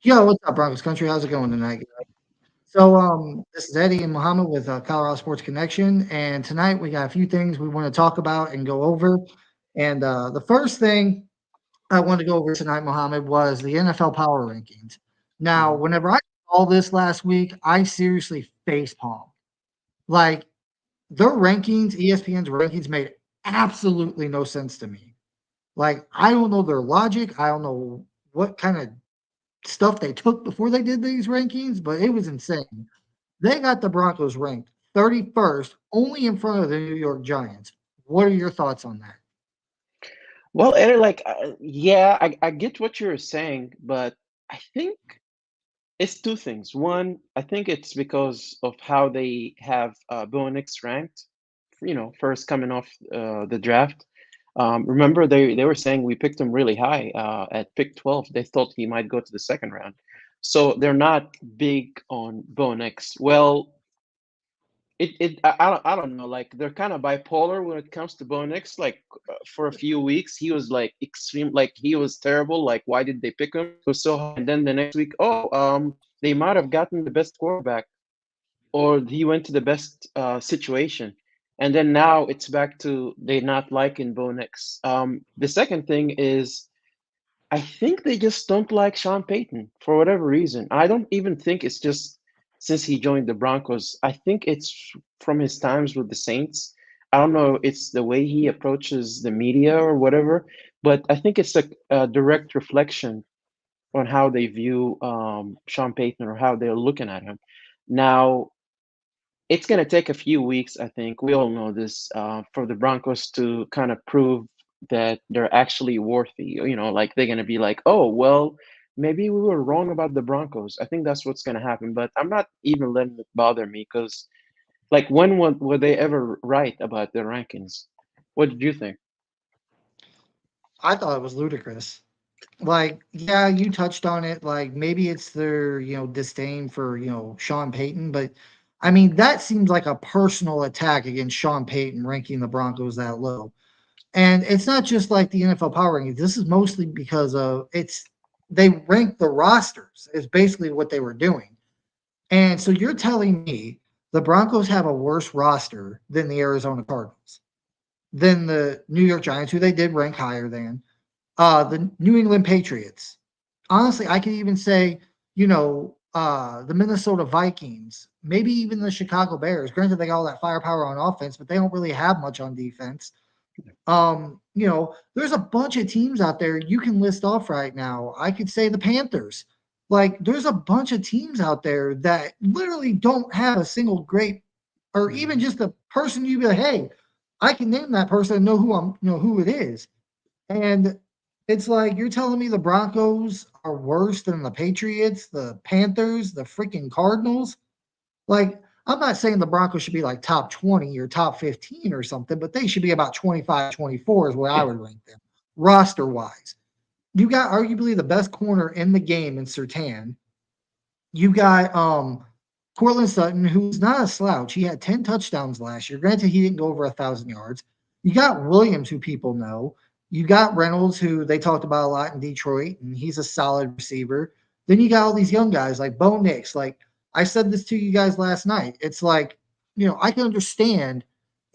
Yo, what's up, Broncos country? How's it going tonight? So, this is Eddie and Mohamed with Colorado Sports Connection, and tonight we got a few things we want to talk about and go over. And the first thing I wanted to go over tonight, Mohamed, was the NFL power rankings. Now, Mhm. whenever I saw this last week, I seriously face palmed. Like their rankings, ESPN's rankings, made absolutely no sense to me. Like I don't know their logic. I don't know what kind of stuff they took before they did these rankings, but it was insane. They got the Broncos ranked 31st, only in front of the New York Giants. What are your thoughts on that? Well, Eric, like, yeah, I get what you're saying, but I think it's two things. One, I think it's because of how they have Bo Nix ranked, first coming off the draft. Remember, they were saying we picked him really high at pick 12. They thought he might go to the second round. So they're not big on Bo Nix. Well, I don't know, like they're kind of bipolar when it comes to Bo Nix. Like for a few weeks he was like extreme, like he was terrible, like why did they pick him, he was so high, and then the next week, they might have gotten the best quarterback, or he went to the best situation, and then now it's back to they not liking Bo Nix. The second thing is I think they just don't like Sean Payton for whatever reason. I don't even think it's just since he joined the Broncos. I think it's from his times with the Saints. I don't know, it's the way he approaches the media or whatever, but I think it's a direct reflection on how they view Sean Payton or how they're looking at him. Now, it's going to take a few weeks, I think. We all know this, for the Broncos to kind of prove that they're actually worthy. Like they're going to be like, oh, well, maybe we were wrong about the Broncos. I think that's what's going to happen. But I'm not even letting it bother me because, like, when were they ever right about their rankings? What did you think? I thought it was ludicrous. Like, yeah, you touched on it. Like, maybe it's their, disdain for, Sean Payton, but I mean, that seems like a personal attack against Sean Payton ranking the Broncos that low. And it's not just like the NFL power rankings. This is mostly because of they rank the rosters is basically what they were doing. And so you're telling me the Broncos have a worse roster than the Arizona Cardinals, than the New York Giants, who they did rank higher than, the New England Patriots. Honestly, I could even say, the Minnesota Vikings, maybe even the Chicago Bears. Granted, they got all that firepower on offense, but they don't really have much on defense. There's a bunch of teams out there you can list off right now. I could say the Panthers. Like, there's a bunch of teams out there that literally don't have a single great, or even Mhm. just a person you be like, hey, I can name that person and know who it is. And it's like you're telling me the Broncos are worse than the Patriots, the Panthers, the freaking Cardinals. Like, I'm not saying the Broncos should be like top 20 or top 15 or something, but they should be about 25, 24 is where I Yeah. would rank them, roster wise. You got arguably the best corner in the game in Sertan. You got Cortland Sutton, who's not a slouch. He had 10 touchdowns last year. Granted, he didn't go over 1,000 yards. You got Williams, who people know. You got Reynolds, who they talked about a lot in Detroit, and he's a solid receiver. Then you got all these young guys like Bo Nix. Like I said this to you guys last night. It's like, I can understand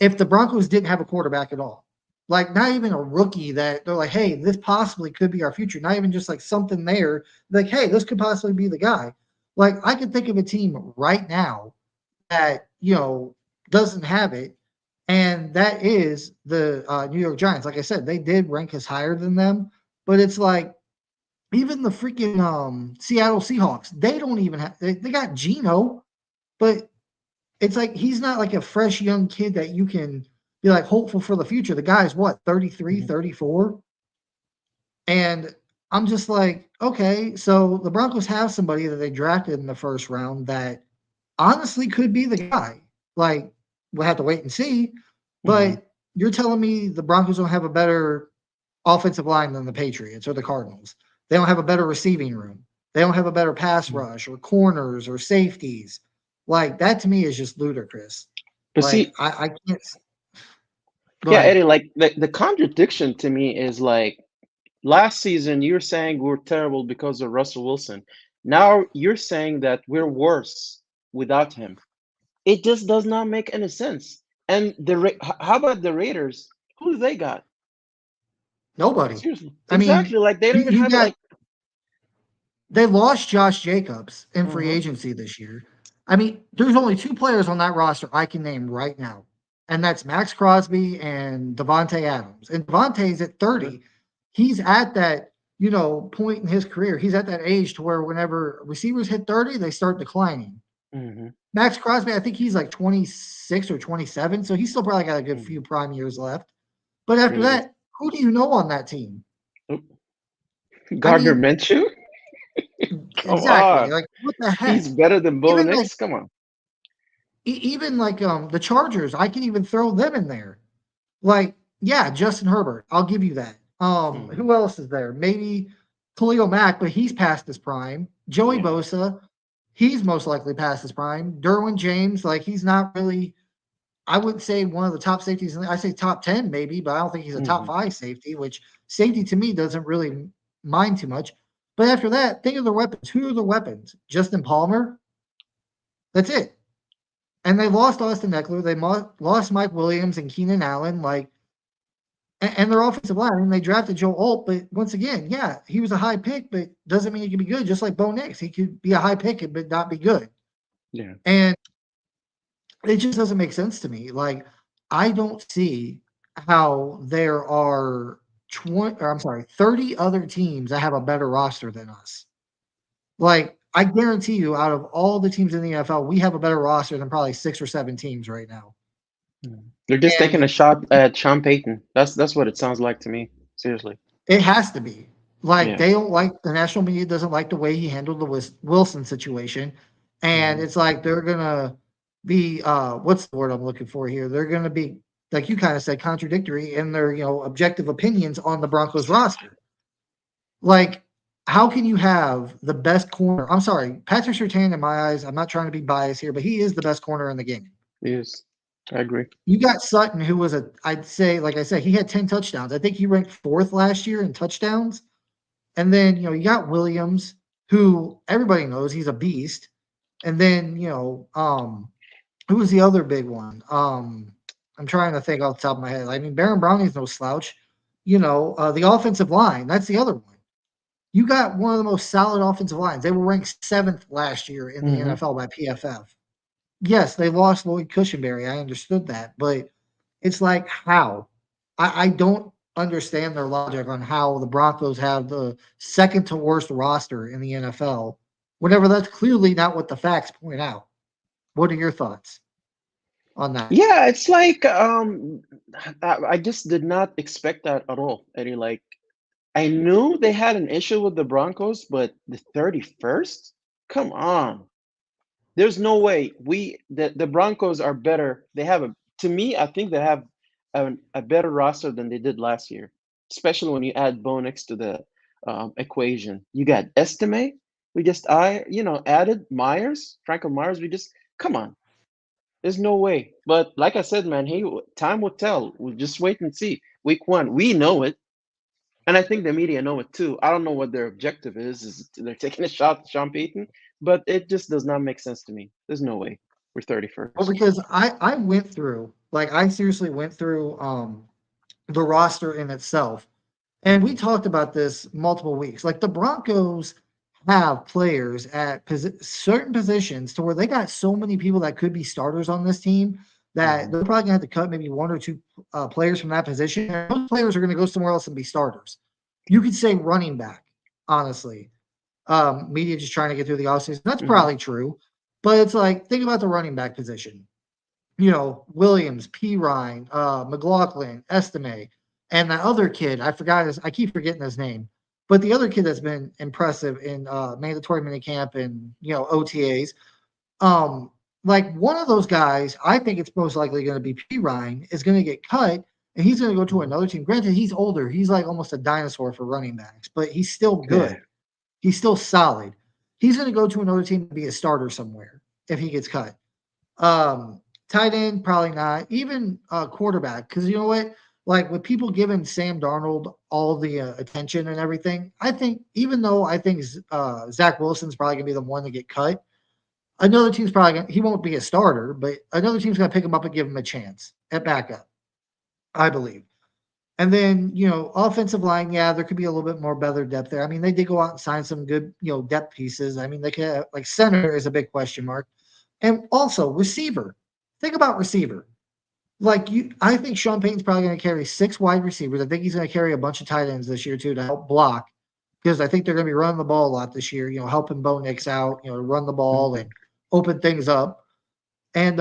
if the Broncos didn't have a quarterback at all. Like, not even a rookie that they're like, hey, this possibly could be our future. Not even just like something there, like, hey, this could possibly be the guy. Like, I can think of a team right now that, doesn't have it, and that is the New York Giants. Like I said, they did rank us higher than them, but it's like even the freaking Seattle Seahawks, they don't even have, they got Geno, but it's like he's not like a fresh young kid that you can be like hopeful for the future. The guy's what, 33, Mhm. 34, and I'm just like, okay, so the Broncos have somebody that they drafted in the first round that honestly could be the guy. Like, we'll have to wait and see. Mhm. But you're telling me the Broncos don't have a better offensive line than the Patriots or the Cardinals. They don't have a better receiving room. They don't have a better pass Mhm. rush or corners or safeties. Like, that to me is just ludicrous. But Like, see, I can't. Go yeah, ahead. Eddie, like the contradiction to me is like last season, you're saying we're terrible because of Russell Wilson. Now you're saying that we're worse without him. It just does not make any sense. And how about the Raiders? Who do they got? Nobody. Seriously, I mean, exactly. Like they don't even you have got like. they lost Josh Jacobs in free Uh-huh. agency this year. I mean, there's only two players on that roster I can name right now, and that's Max Crosby and Devontae Adams. And Devontae's at Okay. 30. He's at that, point in his career. He's at that age to where whenever receivers hit 30, they start declining. Mm-hmm. Max Crosby, I think he's like 26 or 27, so he's still probably got a good Mm-hmm. few prime years left. But after Really good. that, who do you know on that team? Oh, I Gardner mean, Minshew? Come exactly. on. Like, what the He's heck? better than Bo Even like Nix. Come on. even like the Chargers, I can even throw them in there. Like, yeah, Justin Herbert, I'll give you that. Mm-hmm. Who else is there? Maybe Khalil Mack, but he's past his prime. Joey Yeah. Bosa, he's most likely past his prime. Derwin James, like he's not really. I wouldn't say one of the top safeties. I say top 10 maybe, but I don't think he's a top Mm-hmm. 5 safety. Which safety to me doesn't really mind too much. But after that, think of the weapons. Who are the weapons? Justin Palmer. That's it. And they lost Austin Eckler. They lost Mike Williams and Keenan Allen. Like, and their offensive line. I mean, they drafted Joe Alt, but once again, yeah, he was a high pick, but doesn't mean he can be good. Just like Bo Nix, he could be a high pick but not be good. Yeah. And it just doesn't make sense to me. Like, I don't see how there are 30 other teams that have a better roster than us. Like, I guarantee you, out of all the teams in the NFL, we have a better roster than probably 6 or 7 teams right now. They're just taking And a shot at Sean Payton. That's what it sounds like to me. Seriously. it has to be. Like, Yeah. they don't like the national media doesn't like the way he handled the Wilson situation. And Mm-hmm. it's like they're gonna be what's the word I'm looking for here? They're gonna be, like you kind of said, contradictory in their, objective opinions on the Broncos roster. Like, how can you have the best corner? I'm sorry, Patrick Surtain, in my eyes, I'm not trying to be biased here, but he is the best corner in the game. Yes. I agree. You got Sutton, who was I'd say, like I said, he had 10 touchdowns. I think he ranked 4th last year in touchdowns. And then, you got Williams, who everybody knows he's a beast. And then, who was the other big one? I'm trying to think off the top of my head. I mean, Baron Browning's no slouch. The offensive line, that's the other one. You got one of the most solid offensive lines. They were ranked 7th last year in the Mm-hmm. NFL by PFF. Yes, they lost Lloyd Cushenberry. I understood that, but it's like how? I don't understand their logic on how the Broncos have the second to worst roster in the NFL, whenever that's clearly not what the facts point out. What are your thoughts on that? Yeah, it's like I just did not expect that at all, Eddie. Like I knew they had an issue with the Broncos, but the 31st? Come on. There's no way the Broncos are better. They have a to me, I think they have a better roster than they did last year, especially when you add Bo Nix to the equation. You got Estime. We just added Myers, Franco Myers. We just come on. There's no way. But like I said, man, hey, time will tell. We'll just wait and see. Week 1, we know it. And I think the media know it too. I don't know what their objective is. Is they're taking a shot at Sean Payton, but it just does not make sense to me. There's no way we're Well, 31st. because I went through, like, I seriously went through the roster in itself. And we talked about this multiple weeks. Like, the Broncos have players at certain positions to where they got so many people that could be starters on this team that Mm-hmm. they're probably gonna have to cut maybe 1 or 2 players from that position. And those players are gonna go somewhere else and be starters. You could say running back, honestly. Media just trying to get through the offseason. That's Mm-hmm. probably true. But it's like, think about the running back position. Williams, P. Ryan, McLaughlin, Estime, and that other kid, I keep forgetting his name, but the other kid that's been impressive in mandatory minicamp and OTAs. Um, like, one of those guys, I think it's most likely going to be P. Ryan, is going to get cut, and he's going to go to Mm-hmm. another team. Granted, he's older; he's like almost a dinosaur for running backs, but he's still Yeah. good. He's still solid. He's going to go to another team and be a starter somewhere if he gets cut. Um, Tight end, probably not. Even quarterback, because you know what? like with people giving Sam Darnold all the attention and everything, I think even though I think Zach Wilson's probably gonna be the one to get cut, another team's probably he won't be a starter, but another team's gonna pick him up and give him a chance at backup, I believe. And then, offensive line, yeah, there could be a little bit more better depth there. I mean, they did go out and sign some good, depth pieces. I mean, they could like center is a big question mark. And also receiver. Think about receiver. I think Sean Payton's probably going to carry 6 wide receivers. I think he's going to carry a bunch of tight ends this year too to help block because I think they're going to be running the ball a lot this year, helping Bo Nix out, run the ball and open things up. And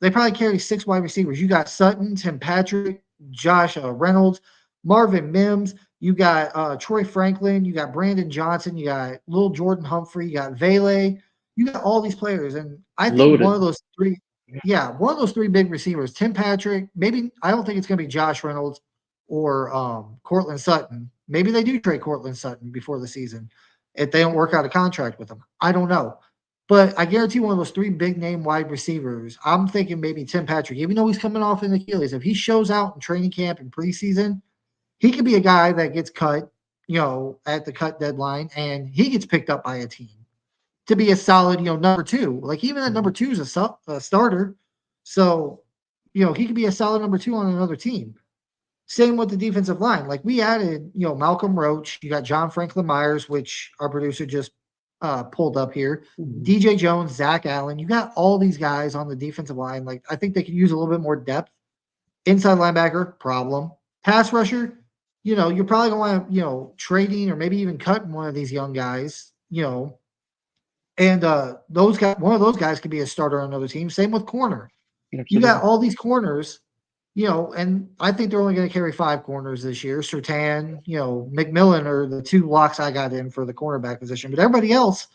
they probably carry 6 wide receivers. You got Sutton, Tim Patrick, Josh Reynolds, Marvin Mims. You got Troy Franklin. You got Brandon Johnson. You got Lil Jordan Humphrey. You got Vele. You got all these players. And I think Loaded. one of those 3 big receivers, Tim Patrick, maybe I don't think it's going to be Josh Reynolds or Cortland Sutton. Maybe they do trade Cortland Sutton before the season if they don't work out a contract with him. I don't know. But I guarantee one of those 3 big-name wide receivers, I'm thinking maybe Tim Patrick, even though he's coming off an Achilles, if he shows out in training camp and preseason, he could be a guy that gets cut, at the cut deadline, and he gets picked up by a team to be a solid, number 2. Like, even at number 2 is a starter. So, he could be a solid number 2 on another team. Same with the defensive line. Like, we added, Malcolm Roach. You got John Franklin Myers, which our producer just pulled up here. DJ Jones, Zach Allen. You got all these guys on the defensive line. Like, I think they could use a little bit more depth. Inside linebacker, problem. Pass rusher, you're probably going to want to, trading or maybe even cutting one of these young guys, and those guys, one of those guys could be a starter on another team. Same with corner. Absolutely. You got all these corners, and I think they're only going to carry 5 corners this year. Surtain, McMillan are the 2 locks I got in for the cornerback position. But everybody else,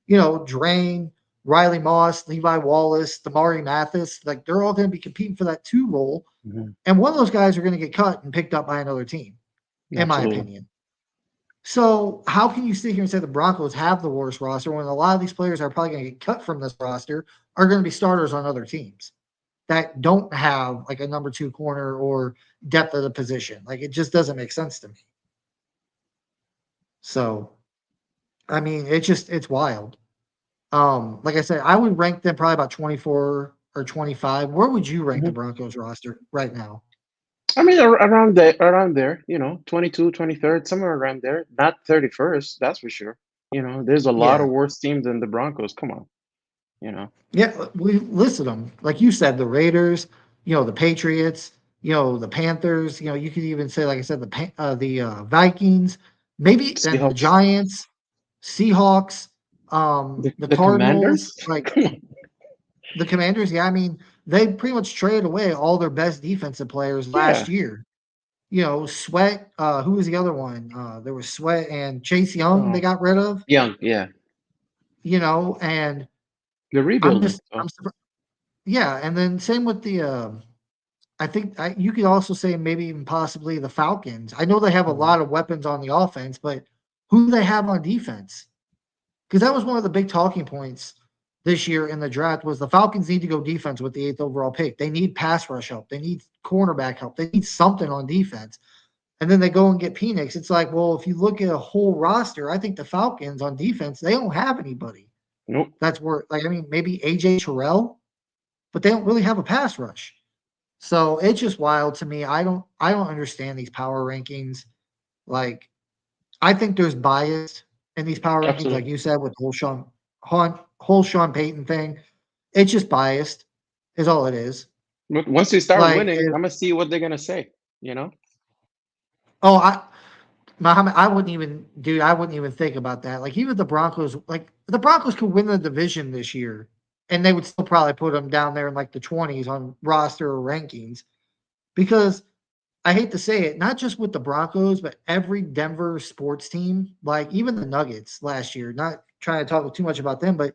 Drain, Riley Moss, Levi Wallace, Damari Mathis, like they're all going to be competing for that 2 role. Mm-hmm. And one of those guys are going to get cut and picked up by another team, in my opinion. So how can you sit here and say the Broncos have the worst roster when a lot of these players are probably going to get cut from this roster are going to be starters on other teams that don't have like a number 2 corner or depth of the position? Like, it just doesn't make sense to me. So, I mean, it's wild. Like I said, I would rank them probably about 24 or 25. Where would you rank the Broncos roster right now? I mean, around there, 22, 23rd, somewhere around there. Not 31st, that's for sure. There's a lot of worse teams than the Broncos. Come on, Yeah, we listed them. Like you said, the Raiders, the Patriots, the Panthers, you could even say, like I said, the Vikings, maybe the Giants, Seahawks, the Cardinals, like the Commanders. Yeah, I mean, they pretty much traded away all their best defensive players last year. Sweat. Who was the other one? There was Sweat and Chase Young. They got rid of Young. Yeah. And the rebuilding. And then same with the. I think you could also say maybe even possibly the Falcons. I know they have a lot of weapons on the offense, but who do they have on defense? Because that was one of the big talking points this year in the draft was the Falcons need to go defense with the 8th overall pick. They need pass rush help. They need cornerback help. They need something on defense. And then they go and get Penix. It's like, well, if you look at a whole roster, I think the Falcons on defense, they don't have anybody. Nope. That's where, maybe AJ Terrell, but they don't really have a pass rush. So it's just wild to me. I don't understand these power rankings. Like, I think there's bias in these power rankings, like you said, with the whole Sean Payton thing. It's just biased, is all it is. Once they start winning, I'm gonna see what they're gonna say. Mohamed, I wouldn't even think about that. Like, even the Broncos could win the division this year, and they would still probably put them down there in like the 20s on roster rankings, because I hate to say it, not just with the Broncos, but every Denver sports team, like even the Nuggets last year, not trying to talk too much about them, but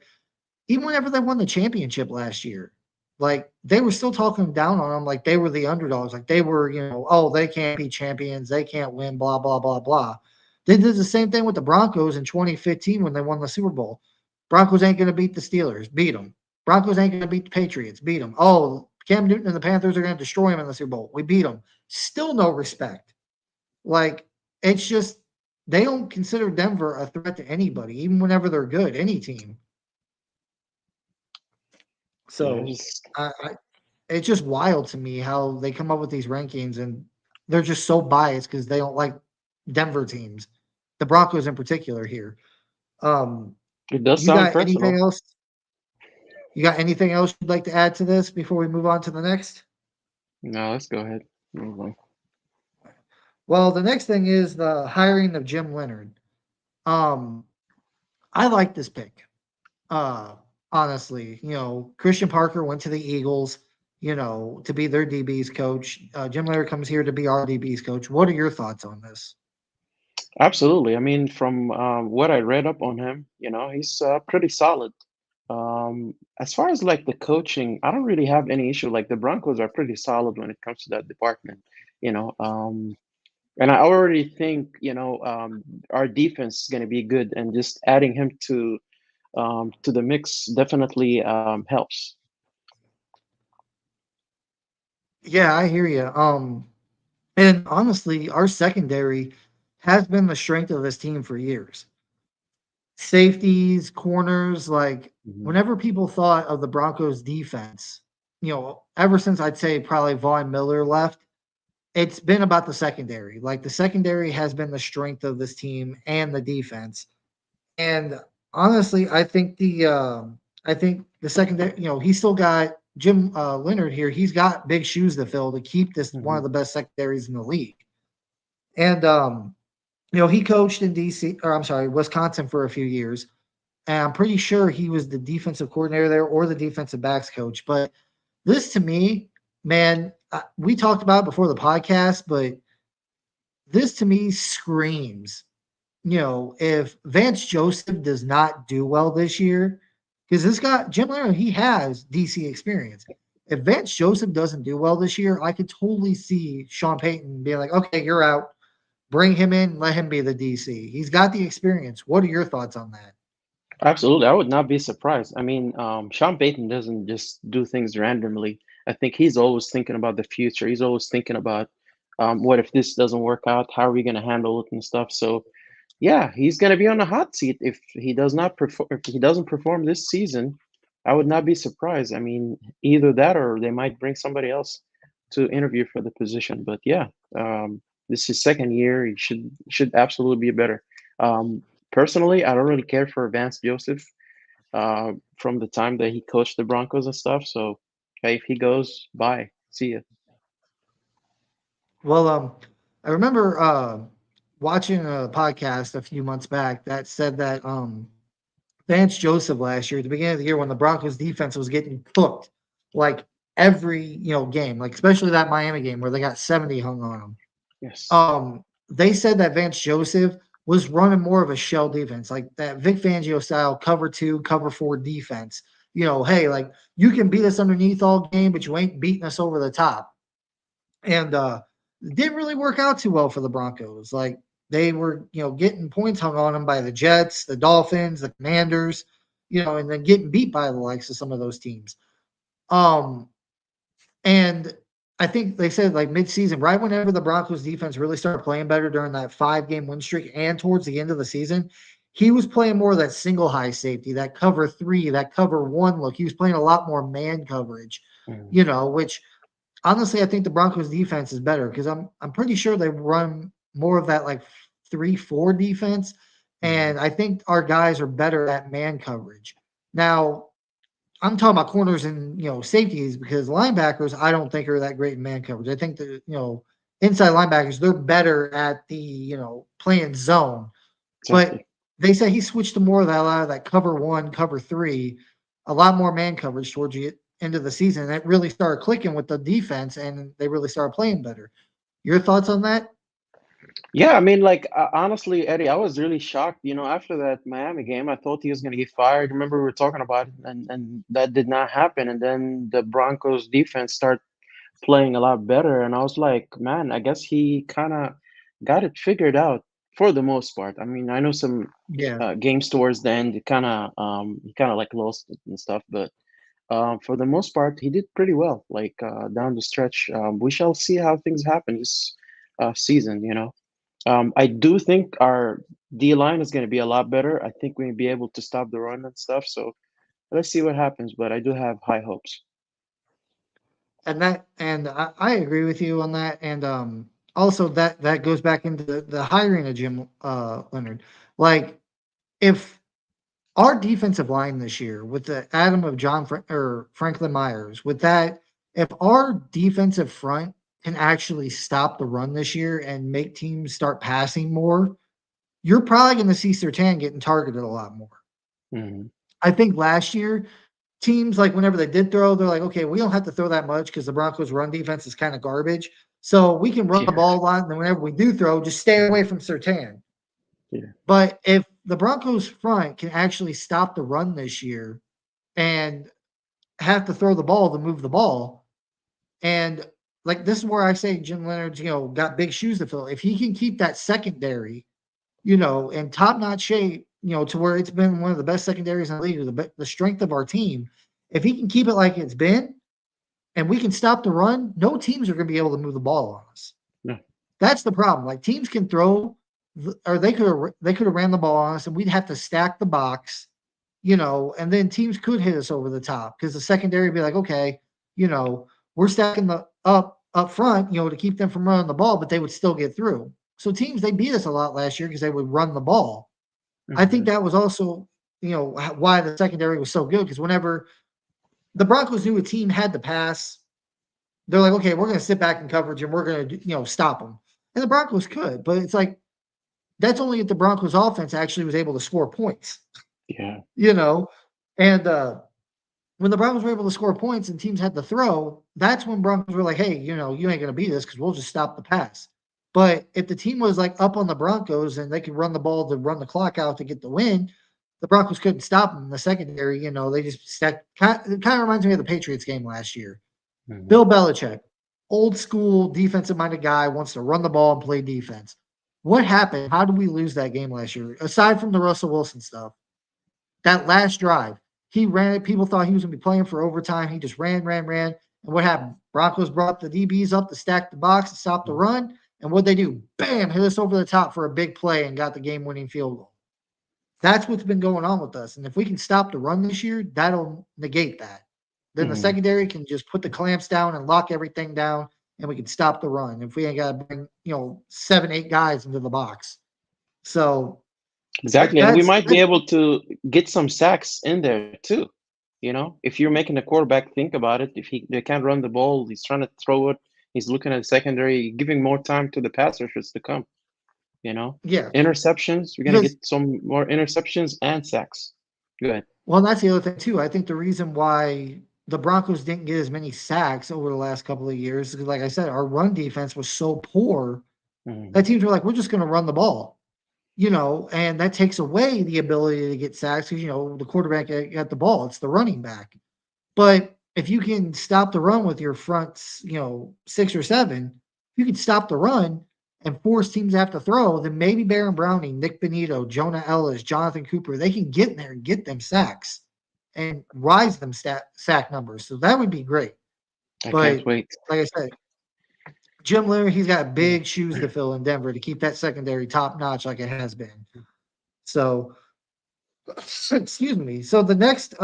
even whenever they won the championship last year, like they were still talking down on them like they were the underdogs. Like they were, they can't be champions. They can't win, blah, blah, blah, blah. They did the same thing with the Broncos in 2015 when they won the Super Bowl. Broncos ain't going to beat the Steelers. Beat them. Broncos ain't going to beat the Patriots. Beat them. Oh, Cam Newton and the Panthers are going to destroy him in the Super Bowl. We beat them. Still no respect. Like, it's just they don't consider Denver a threat to anybody, even whenever they're good, any team. Yeah, So it's just wild to me how they come up with these rankings and they're just so biased because they don't like Denver teams, the Broncos in particular here. it does You sound got anything personal. else? You got anything else you'd like to add to this before we move on to the next? No, let's go ahead. Move on. Well, the next thing is the hiring of Jim Leonhard. Um, I like this pick. Uh, Honestly, Christian Parker went to the Eagles, to be their DB's coach. Jim Leonhard comes here to be our DB's coach. What are your thoughts on this? Absolutely. I mean, from what I read up on him, he's pretty solid. As far as like the coaching, I don't really have any issue. Like the Broncos are pretty solid when it comes to that department, you know. And I already think, our defense is going to be good, and just adding him to the mix definitely helps. Yeah, I hear you. And honestly, our secondary has been the strength of this team for years. Safeties, corners, like Mhm. whenever people thought of the Broncos defense, ever since I'd say probably Vaughn Miller left, it's been about the secondary. Like the secondary has been the strength of this team and the defense. And honestly, I think the secondary, he's still got Jim Leonhard here. He's got big shoes to fill to keep this one of Mhm. the best secondaries in the league. And he coached in DC, or I'm sorry, Wisconsin for a few years. And I'm pretty sure he was the defensive coordinator there or the defensive backs coach. But this to me, man, we talked about it before the podcast, but this to me screams, if Vance Joseph does not do well this year, because this guy, Jim Leonhard, he has DC experience. If Vance Joseph doesn't do well this year, I could totally see Sean Payton being like, okay, you're out. Bring him in, let him be the DC. He's got the experience. What are your thoughts on that? Absolutely, I would not be surprised. I mean, Sean Payton doesn't just do things randomly. I think he's always thinking about the future. He's always thinking about what if this doesn't work out? How are we going to handle it and stuff? So, yeah, he's going to be on the hot seat if he does not perform. If he doesn't perform this season, I would not be surprised. I mean, either that or they might bring somebody else to interview for the position. But yeah, this is his second year. He should absolutely be better. Um, Personally, I don't really care for Vance Joseph from the time that he coached the Broncos and stuff. So, hey, if he goes, bye, see ya. Well, I remember watching a podcast a few months back that said that Vance Joseph last year, at the beginning of the year, when the Broncos defense was getting cooked, like every game, like especially that Miami game where they got 70 hung on them. Yes. They said that Vance Joseph was running more of a shell defense, like that Vic Fangio style cover two, cover four defense. Hey, like you can beat us underneath all game, but you ain't beating us over the top. And it didn't really work out too well for the Broncos. Like they were, getting points hung on them by the Jets, the Dolphins, the Commanders, and then getting beat by the likes of some of those teams. Um, and I think they said like mid-season, right whenever the Broncos defense really started playing better during that 5-game win streak and towards the end of the season, he was playing more of that single high safety, that cover three, that cover one look. He was playing a lot more man coverage, Mhm. which honestly I think the Broncos defense is better because I'm pretty sure they run more of that like 3-4 defense. Mhm. And I think our guys are better at man coverage. Now, I'm talking about corners and safeties because linebackers I don't think are that great in man coverage. I think that inside linebackers they're better at the playing zone. But Exactly. they say he switched to more of that, a lot of that cover one, cover three, a lot more man coverage towards the end of the season. And it really started clicking with the defense, and they really started playing better. Your thoughts on that? Yeah, I mean, like honestly, Eddie, I was really shocked. After that Miami game, I thought he was going to get fired. Remember, we were talking about it, and that did not happen. And then the Broncos defense started playing a lot better, and I was like, man, I guess he kind of got it figured out for the most part. I mean, I know some Yeah. games towards the end, he kind of like lost it and stuff, but for the most part, he did pretty well. Like down the stretch, we shall see how things happen this season. I do think our D line is going to be a lot better. I think we'll be able to stop the run and stuff. So let's see what happens. But I do have high hopes. And I agree with you on that. And also that goes back into the hiring of Jim Leonhard. Like if our defensive line this year with the Adam of or Franklin Myers, with that, if our defensive front can actually stop the run this year and make teams start passing more, you're probably going to see Surtain getting targeted a lot more. Mm-hmm. I think last year, teams, like whenever they did throw, they're like, okay, we don't have to throw that much because the Broncos' run defense is kind of garbage. So we can run the ball a lot. And then whenever we do throw, just stay away from Surtain. Yeah. But if the Broncos front can actually stop the run this year and have to throw the ball to move the ball, and like this is where I say Jim Leonhard's, got big shoes to fill. If he can keep that secondary, in top-notch shape, to where it's been one of the best secondaries in the league, the strength of our team, if he can keep it like it's been, and we can stop the run, no teams are going to be able to move the ball on us. No. That's the problem. Like teams can throw, or they could have ran the ball on us, and we'd have to stack the box, and then teams could hit us over the top because the secondary would be like, okay, we're stacking the up front, to keep them from running the ball, but they would still get through. So teams, they beat us a lot last year because they would run the ball. Mm-hmm. I think that was also, why the secondary was so good, because whenever the Broncos knew a team had to pass, they're like, okay, we're going to sit back in coverage and we're going to, stop them. And the Broncos could, but it's like, that's only if the Broncos offense actually was able to score points. Yeah. And when the Broncos were able to score points and teams had to throw, that's when Broncos were like, hey, you ain't going to beat us because we'll just stop the pass. But if the team was like up on the Broncos and they could run the ball to run the clock out to get the win, the Broncos couldn't stop them in the secondary. They just stacked. It kind of reminds me of the Patriots game last year. Mm-hmm. Bill Belichick, old school defensive-minded guy, wants to run the ball and play defense. What happened? How did we lose that game last year? Aside from the Russell Wilson stuff, that last drive, he ran it. People thought he was going to be playing for overtime. He just ran. And what happened? Broncos brought the DBs up to stack the box and stop the run. And what'd they do? Bam, hit us over the top for a big play and got the game-winning field goal. That's what's been going on with us. And if we can stop the run this year, that'll negate that. Then the secondary can just put the clamps down and lock everything down, and we can stop the run. If we ain't got to bring, 7-8 guys into the box. So exactly, and we might be able to get some sacks in there too. If you're making the quarterback think about it, if they can't run the ball, he's trying to throw it. He's looking at the secondary, giving more time to the pass rushers to come. Yeah. Interceptions. We're going to get some more interceptions and sacks. Go ahead. Well, that's the other thing, too. I think the reason why the Broncos didn't get as many sacks over the last couple of years is because, like I said, our run defense was so poor that teams were like, we're just going to run the ball. And that takes away the ability to get sacks because, the quarterback got the ball. It's the running back. But if you can stop the run with your front, 6 or 7, you can stop the run and force teams to have to throw, then maybe Baron Browning, Nick Benito, Jonah Ellis, Jonathan Cooper, they can get in there and get them sacks and rise them sack numbers. So that would be great. I can't wait. Like I said, Jim Leonhard, he's got big shoes to fill in Denver to keep that secondary top notch like it has been. So, excuse me. So the next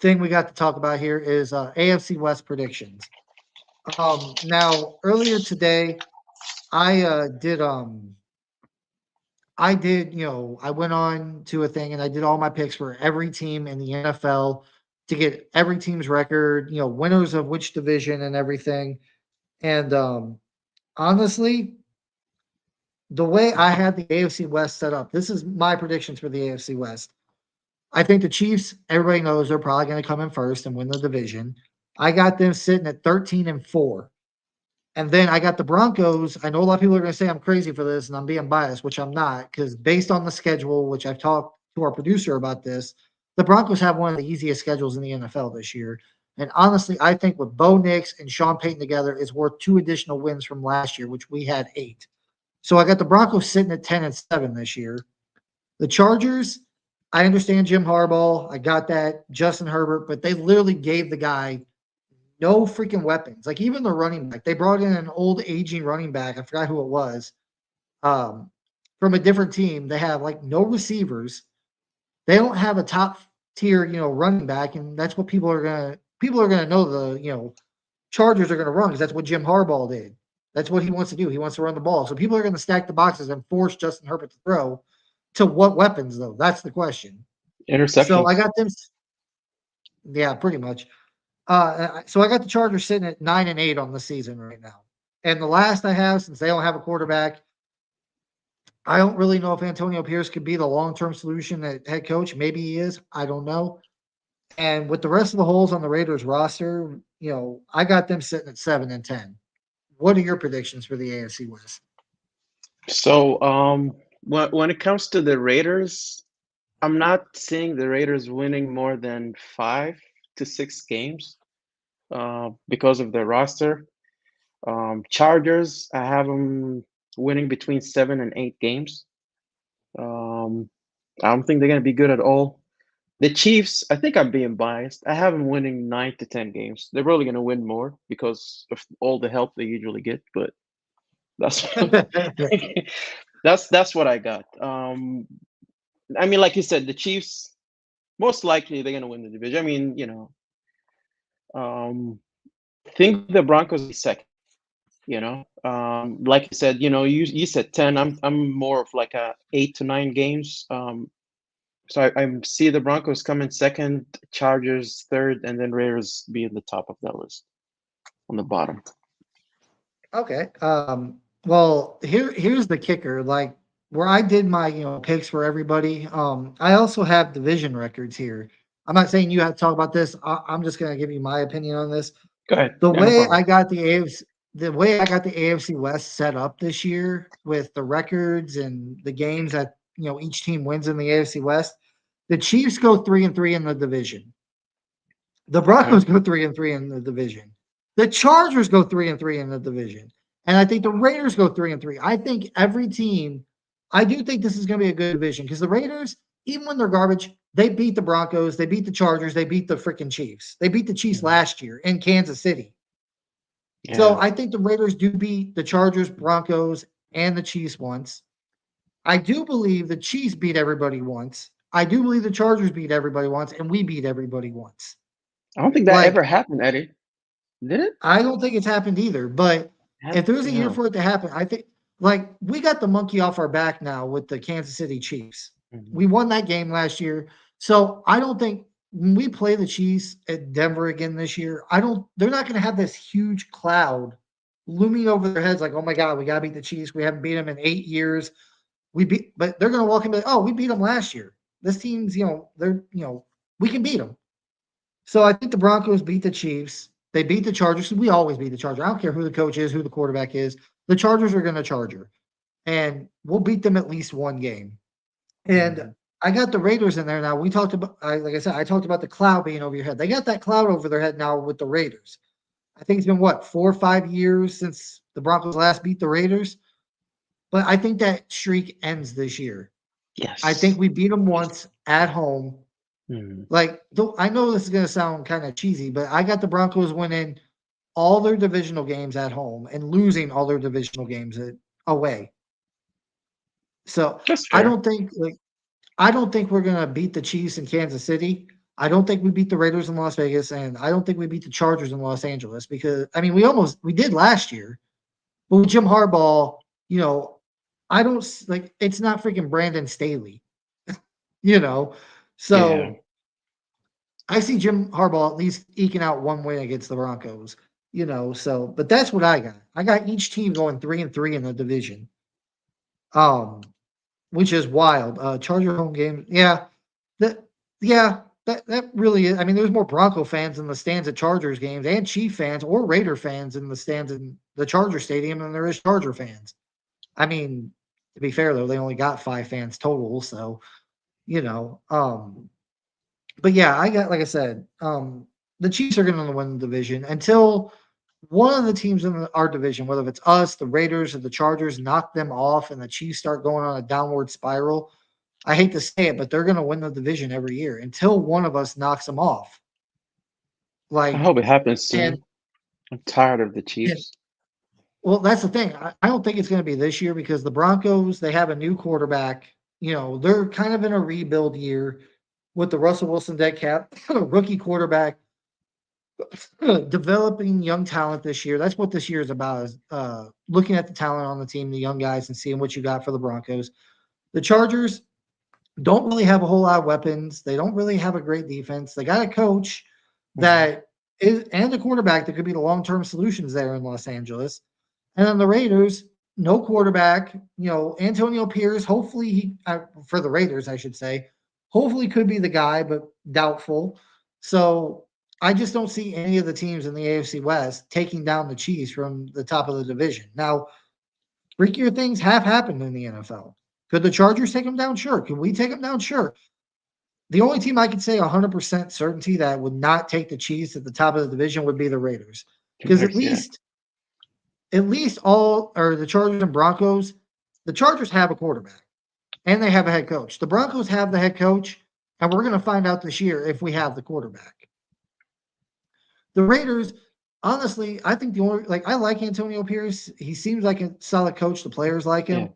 thing we got to talk about here is AFC West predictions. Now, earlier today, I went on to a thing and I did all my picks for every team in the NFL to get every team's record, winners of which division and everything. And honestly, the way I had the AFC West set up, this is my predictions for the AFC West. I think the Chiefs, everybody knows they're probably going to come in first and win the division. I got them sitting at 13-4. And then I got the Broncos. I know a lot of people are going to say I'm crazy for this and I'm being biased, which I'm not, because based on the schedule, which I've talked to our producer about this, the Broncos have one of the easiest schedules in the NFL this year. And honestly, I think with Bo Nix and Sean Payton together is worth 2 additional wins from last year, which we had 8. So I got the Broncos sitting at 10-7 this year. The Chargers, I understand Jim Harbaugh. I got that. Justin Herbert, but they literally gave the guy no freaking weapons. Like even the running back, they brought in an old aging running back. I forgot who it was. Um, from a different team. They have like no receivers. They don't have a top tier, running back, and that's what people are gonna know Chargers are gonna run because that's what Jim Harbaugh did. That's what he wants to do. He wants to run the ball. So people are gonna stack the boxes and force Justin Herbert to throw. To what weapons though? That's the question. So I Interceptions. got them. Yeah, pretty much. So I got the Chargers sitting at 9-8 on the season right now. And the last I have, since they don't have a quarterback, I don't really know if Antonio Pierce could be the long-term solution at head coach. Maybe he is. I don't know. And with the rest of the holes on the Raiders roster, I got them sitting at 7-10. What are your predictions for the AFC West? So, when it comes to the Raiders, I'm not seeing the Raiders winning more than 5 to 6 games, because of their roster. Chargers, I have them winning between 7 and 8 games. I don't think they're going to be good at all. The Chiefs, I think I'm being biased. I have them winning 9 to 10 games. They're probably going to win more because of all the help they usually get, but that's that's what I got. I mean, like you said, the Chiefs, most likely they're going to win the division. I mean, think the Broncos be second. Like you said, you said 10. I'm more of like a 8 to 9 games. So I see the Broncos coming second, Chargers third, and then Raiders be at the top of that list on the bottom. Okay. Well, here's the kicker. Like where I did my picks for everybody. I also have division records here. I'm not saying you have to talk about this. I'm just gonna give you my opinion on this. Go ahead. The Yeah, no way problem. I got the AFC West set up this year with the records and the games that each team wins in the AFC West, the Chiefs go 3-3 in the division. The Broncos Okay. go 3-3 in the division. The Chargers go 3-3 in the division. And I think the Raiders go 3-3. I think every team, I do think this is going to be a good division because the Raiders, even when they're garbage, they beat the Broncos, they beat the Chargers, they beat the freaking Chiefs. They beat the Chiefs Mhm. last year in Kansas City. So Yeah. I think the Raiders do beat the Chargers, Broncos, and the Chiefs once. I do believe the Chiefs beat everybody once. I do believe the Chargers beat everybody once, and we beat everybody once. I don't think that ever Like, happened, Eddie. Did it? I don't think it's happened either. But if there's a year Yeah. for it to happen, I think like we got the monkey off our back now with the Kansas City Chiefs. Mhm. We won that game last year. So I don't think when we play the Chiefs at Denver again this year, they're not going to have this huge cloud looming over their heads like, oh my God, we got to beat the Chiefs. We haven't beat them in 8 years. But they're going to walk in and be like, oh, we beat them last year. This team's, we can beat them. So I think the Broncos beat the Chiefs. They beat the Chargers. We always beat the Chargers. I don't care who the coach is, who the quarterback is. The Chargers are going to Charger, and we'll beat them at least one game. And Mhm. I got the Raiders in there now. We talked about, like I said, I talked about the cloud being over your head. They got that cloud over their head now with the Raiders. I think it's been 4 or 5 years since the Broncos last beat the Raiders, but I think that streak ends this year. I think Yes. we beat them once at home. Mhm. Like, I know this is going to sound kind of cheesy, but I got the Broncos winning all their divisional games at home and losing all their divisional games away. So That's I fair. don't think like I don't think we're gonna beat the Chiefs in Kansas City. I don't think we beat the Raiders in Las Vegas, and I don't think we beat the Chargers in Los Angeles because I mean we did last year, but with Jim Harbaugh, I don't like it's not freaking Brandon Staley, you know. Yeah. So I see Jim Harbaugh at least eking out one win against the Broncos, So, but that's what I got. I got each team going 3-3 in the division, um, which is wild. Charger home game, yeah, that, yeah, that really is. I mean, there's more Bronco fans in the stands at Chargers games and Chief fans or Raider fans in the stands in the Charger Stadium than there is Charger fans. I mean, to be fair though, they only got 5 fans total, so you know. But yeah, I got like I said, the Chiefs are going to win the division until one of the teams in our division, whether it's us, the Raiders, or the Chargers, knock them off, and the Chiefs start going on a downward spiral. I hate to say it, but they're going to win the division every year until one of us knocks them off. I Like, hope it happens and, soon. I'm tired of the and Chiefs. well, that's the thing. I don't think it's going to be this year because the Broncos, they have a new quarterback. They're kind of in a rebuild year with the Russell Wilson dead cap, rookie quarterback, developing young talent this year. That's what this year is about, is looking at the talent on the team, the young guys, and seeing what you got for the Broncos. The Chargers don't really have a whole lot of weapons. They don't really have a great defense. They got a coach that is, and a quarterback that could be the long-term solutions there in Los Angeles. And then the Raiders, no quarterback. Antonio Pierce, hopefully for the Raiders, I should say, hopefully could be the guy, but doubtful. So I just don't see any of the teams in the AFC West taking down the Chiefs from the top of the division. Now, freakier things have happened in the NFL. Could the Chargers take them down? Sure. Can we take them down? Sure. The only team I could say 100% certainty that would not take the Chiefs at the top of the division would be the Raiders. Because at Yeah. least all or the Chargers and Broncos, the Chargers have a quarterback and they have a head coach. The Broncos have the head coach, and we're going to find out this year if we have the quarterback. The Raiders, honestly, I think I like Antonio Pierce. He seems like a solid coach. The players like him. Yeah.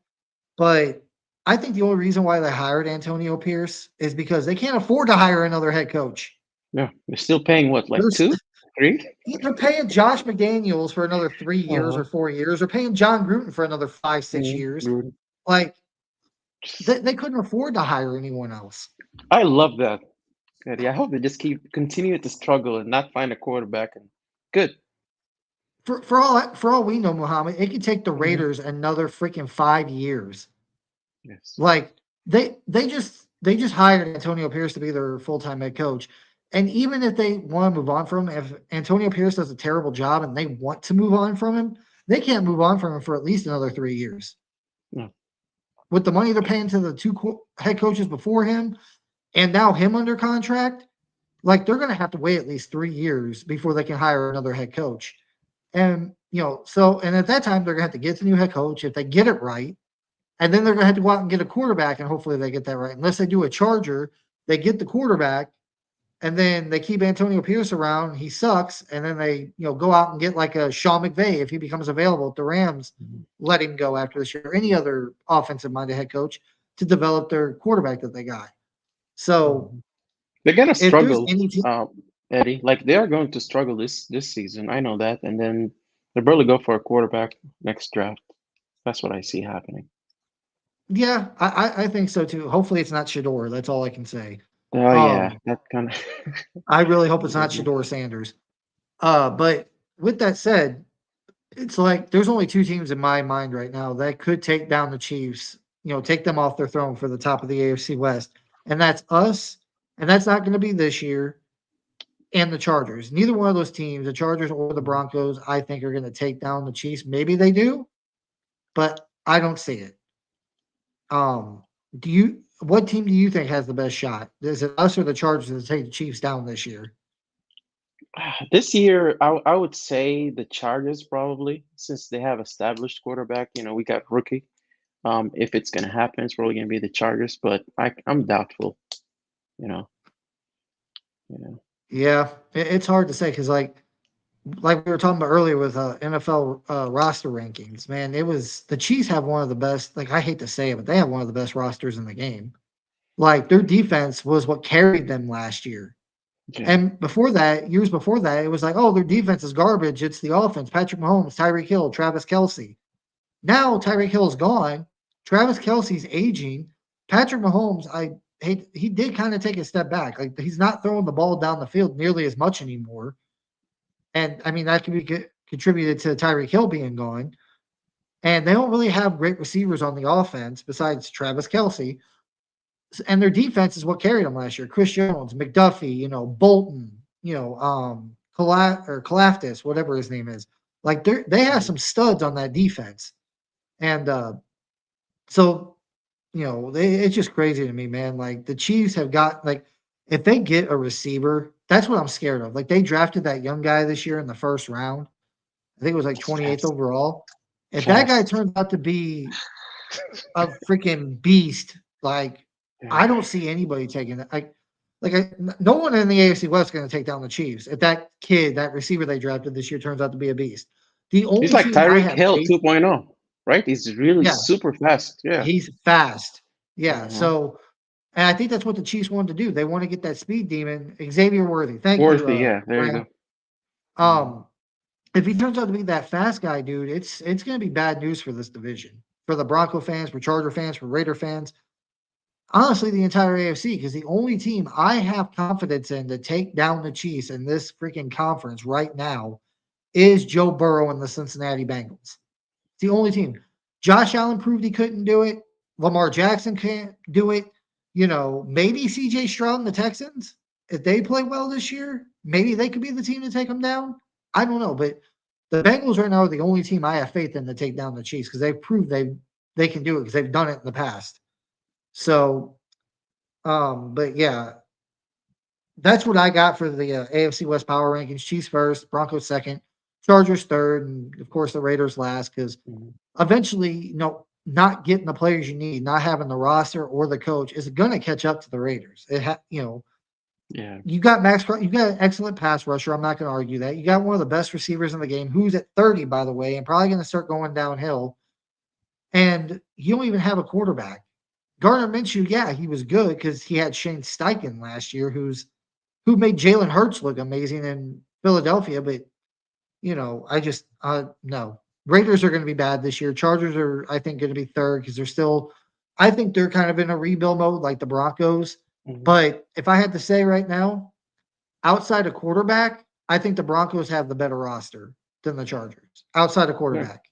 But I think the only reason why they hired Antonio Pierce is because they can't afford to hire another head coach. Yeah. They're still paying what, like They're 2, 3? They're paying Josh McDaniels for another 3 years or 4 years. They're paying John Gruden for another 5, 6 years. Like, they couldn't afford to hire anyone else. I love that, Eddie. I hope they just continue to struggle and not find a quarterback. And good. For all we know, Mohamed, it could take the Raiders another freaking 5 years. Yes. Like, they just hired Antonio Pierce to be their full-time head coach. And even if they want to move on from him, if Antonio Pierce does a terrible job and they want to move on from him, they can't move on from him for at least another 3 years. No. With the money they're paying to the 2 head coaches before him and now him under contract, like, they're going to have to wait at least 3 years before they can hire another head coach. And, and at that time, they're going to have to get the new head coach if they get it right. And then they're going to have to go out and get a quarterback, and hopefully they get that right. Unless they do a Charger, they get the quarterback, and then they keep Antonio Pierce around. He sucks, and then they go out and get like a Sean McVay if he becomes available at the Rams. Let him go after this year. Or any other offensive-minded head coach to develop their quarterback that they got. So they're gonna if there's struggle, any team, Eddie. Like, they are going to struggle this season. I know that, and then they'll probably go for a quarterback next draft. That's what I see happening. yeah, I think so too. Hopefully it's not Shador. That's all I can say. Oh yeah, that kind of. I really hope it's not Shador Sanders. But with that said, it's like there's only 2 teams in my mind right now that could take down the Chiefs, take them off their throne for the top of the AFC West. And that's us, and that's not going to be this year, and the Chargers. Neither one of those teams, the Chargers or the Broncos, I think are going to take down the Chiefs. Maybe they do, but I don't see it. What team do you think has the best shot? Is it us or the Chargers to take the Chiefs down this year? This year, I would say the Chargers probably, since they have established quarterback. We got rookie. If it's gonna happen, it's probably gonna be the Chargers, but I'm doubtful. Yeah, it's hard to say because like we were talking about earlier with NFL roster rankings, man, the Chiefs have one of the best. Like, I hate to say it, but they have one of the best rosters in the game. Like, their defense was what carried them last year. Yeah. And years before that, it was like, oh, their defense is garbage. It's the offense. Patrick Mahomes, Tyreek Hill, Travis Kelce. Now Tyreek Hill is gone. Travis Kelce's aging. Patrick Mahomes, he did kind of take a step back. Like, he's not throwing the ball down the field nearly as much anymore. And, I mean, that can be contributed to Tyreek Hill being gone. And they don't really have great receivers on the offense besides Travis Kelce. And their defense is what carried them last year. Chris Jones, McDuffie, Bolton, Kalafdis, whatever his name is. Like, they have some studs on that defense. And so, it's just crazy to me, man. Like, the Chiefs have got, like, if they get a receiver, that's what I'm scared of. Like, they drafted that young guy this year in the first round. I think it was like 28th overall. If that guy turns out to be a freaking beast, like, I don't see anybody taking it. No one in the AFC West is going to take down the Chiefs. If that kid, that receiver they drafted this year, turns out to be a beast, the He's only like team I Tyreek have Hill faith, 2.0, right? He's really yeah, super fast. Yeah. he's fast. Yeah, Uh-huh. so and I think that's what the Chiefs wanted to do. They want to get that speed demon, Xavier Worthy. Thank you, Worthy, yeah. There you Graham. go. If he turns out to be that fast guy, dude, it's going to be bad news for this division, for the Bronco fans, for Charger fans, for Raider fans. Honestly, the entire AFC, because the only team I have confidence in to take down the Chiefs in this freaking conference right now is Joe Burrow and the Cincinnati Bengals. It's the only team. Josh Allen proved he couldn't do it. Lamar Jackson can't do it. Maybe CJ Stroud and the Texans, if they play well this year, maybe they could be the team to take them down. I don't know, but the Bengals right now are the only team I have faith in to take down the Chiefs because they've proved they can do it because they've done it in the past. So, but yeah, that's what I got for the AFC West power rankings. Chiefs first, Broncos second, Chargers third, and of course the Raiders last because eventually, not getting the players you need, not having the roster or the coach is going to catch up to the Raiders. Yeah. You got you got an excellent pass rusher. I'm not going to argue that. You got one of the best receivers in the game, who's at 30, by the way, and probably going to start going downhill. And you don't even have a quarterback. Gardner Minshew, yeah, he was good because he had Shane Steichen last year, who made Jalen Hurts look amazing in Philadelphia. But I just no. Raiders are going to be bad this year. Chargers are, I think, going to be third because I think they're kind of in a rebuild mode like the Broncos. But if I had to say right now, outside of quarterback, I think the Broncos have the better roster than the Chargers. Outside of quarterback.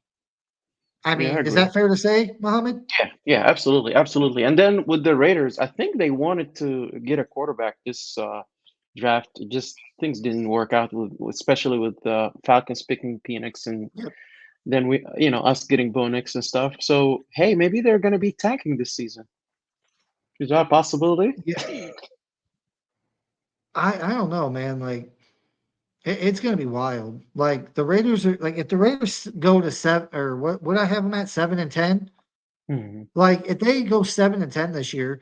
I mean, is that fair to say, Mohamed? Yeah, absolutely, absolutely. And then with the Raiders, I think they wanted to get a quarterback this draft. Just things didn't work out, especially with the Falcons picking Penix and then us getting Bo Nix and stuff. So hey, maybe they're going to be tanking this season. Is that a possibility? Yeah. I don't know, man. Like, it's going to be wild. Like, the Raiders are like, if the Raiders go to 7 or what would I have them at 7-10? Like, if they go 7-10 this year,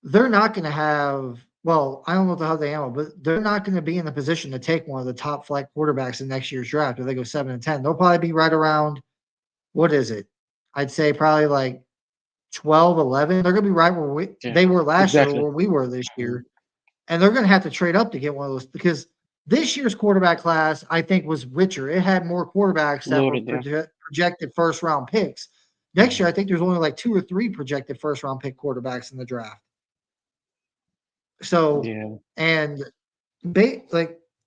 they're not going to have. Well, I don't know how they are, but they're not going to be in the position to take one of the top flight quarterbacks in next year's draft. If they go 7-10, they'll probably be right around. What is it? I'd say probably like 12, 11. They're going to be right where they were last year, or where we were this year. And they're going to have to trade up to get one of those because this year's quarterback class, I think, was richer. It had more quarterbacks that were projected first-round picks. Next year, I think there's only like 2 or 3 projected first-round pick quarterbacks in the draft. So, and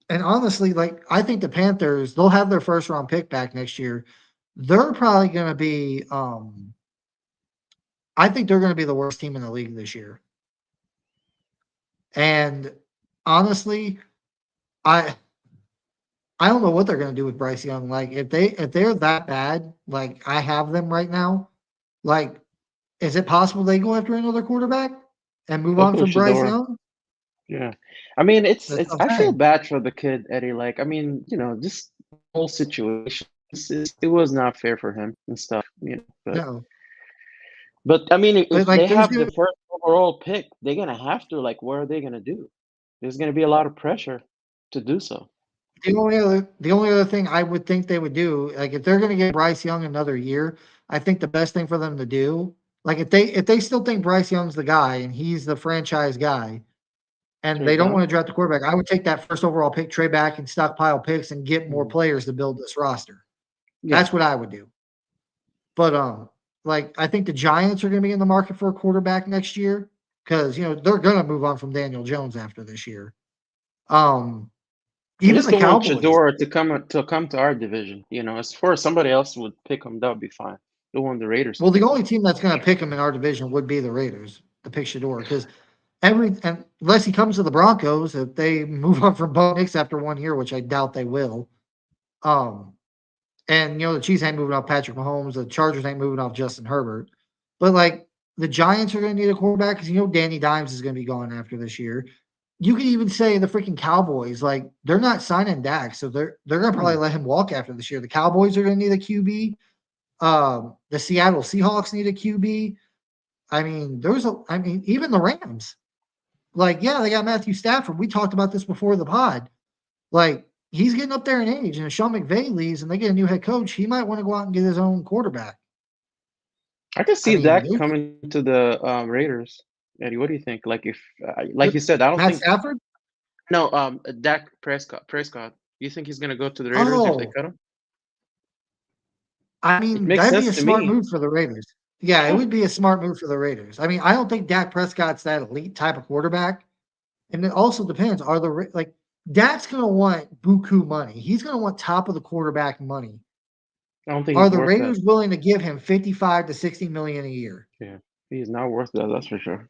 honestly, like, I think the Panthers, they'll have their first-round pick back next year. They're probably going to be, I think they're going to be the worst team in the league this year. And honestly, I don't know what they're going to do with Bryce Young. Like, if they're that bad, like I have them right now, like, is it possible they go after another quarterback and move on from Bryce Young? Yeah, I mean, I feel bad for the kid, Eddie. Like, I mean, this whole situation, it was not fair for him and stuff, But, no. But I mean, if they have the first overall pick, they're gonna have to. Like, what are they gonna do? There's gonna be a lot of pressure to do so. The only other thing I would think they would do, like if they're going to get Bryce Young another year, I think the best thing for them to do, like if they still think Bryce Young's the guy and he's the franchise guy, and they don't want to draft the quarterback, I would take that first overall pick, trade back, and stockpile picks and get more players to build this roster. That's what I would do. But like I think the Giants are going to be in the market for a quarterback next year because they're going to move on from Daniel Jones after this year. Even the Cowboys. Shador to come to our division, as far as somebody else would pick him, that would be fine. Don't want the Raiders. Well, the only team that's going to pick him in our division would be the Raiders to pick Shador because unless he comes to the Broncos, if they move on from Bo Nix after 1 year, which I doubt they will, and the Chiefs ain't moving off Patrick Mahomes, the Chargers ain't moving off Justin Herbert, but like the Giants are going to need a quarterback because Danny Dimes is going to be gone after this year. You could even say the freaking Cowboys, like they're not signing Dak, so they're going to probably let him walk after this year. The Cowboys are going to need a QB. The Seattle Seahawks need a QB. I mean, even the Rams. Like, yeah, they got Matthew Stafford. We talked about this before the pod. Like, he's getting up there in age, and if Sean McVay leaves and they get a new head coach, he might want to go out and get his own quarterback. I can I see mean, Dak coming to the Raiders. Eddie, what do you think? Like if, like you said, I don't Matt think Stafford? no. Dak Prescott. You think he's gonna go to the Raiders if they Oh, cut him? I It mean, makes that'd be sense a to smart me. move for the Raiders. Yeah, it Yeah, would be a smart move for the Raiders. I mean, I don't think Dak Prescott's that elite type of quarterback. And it also depends. Like Dak's going to want buku money. He's going to want top of the quarterback money. I don't think Are he's the worth that. Raiders willing to give him 55 to 60 million a year? Yeah, he's not worth that. That's for sure.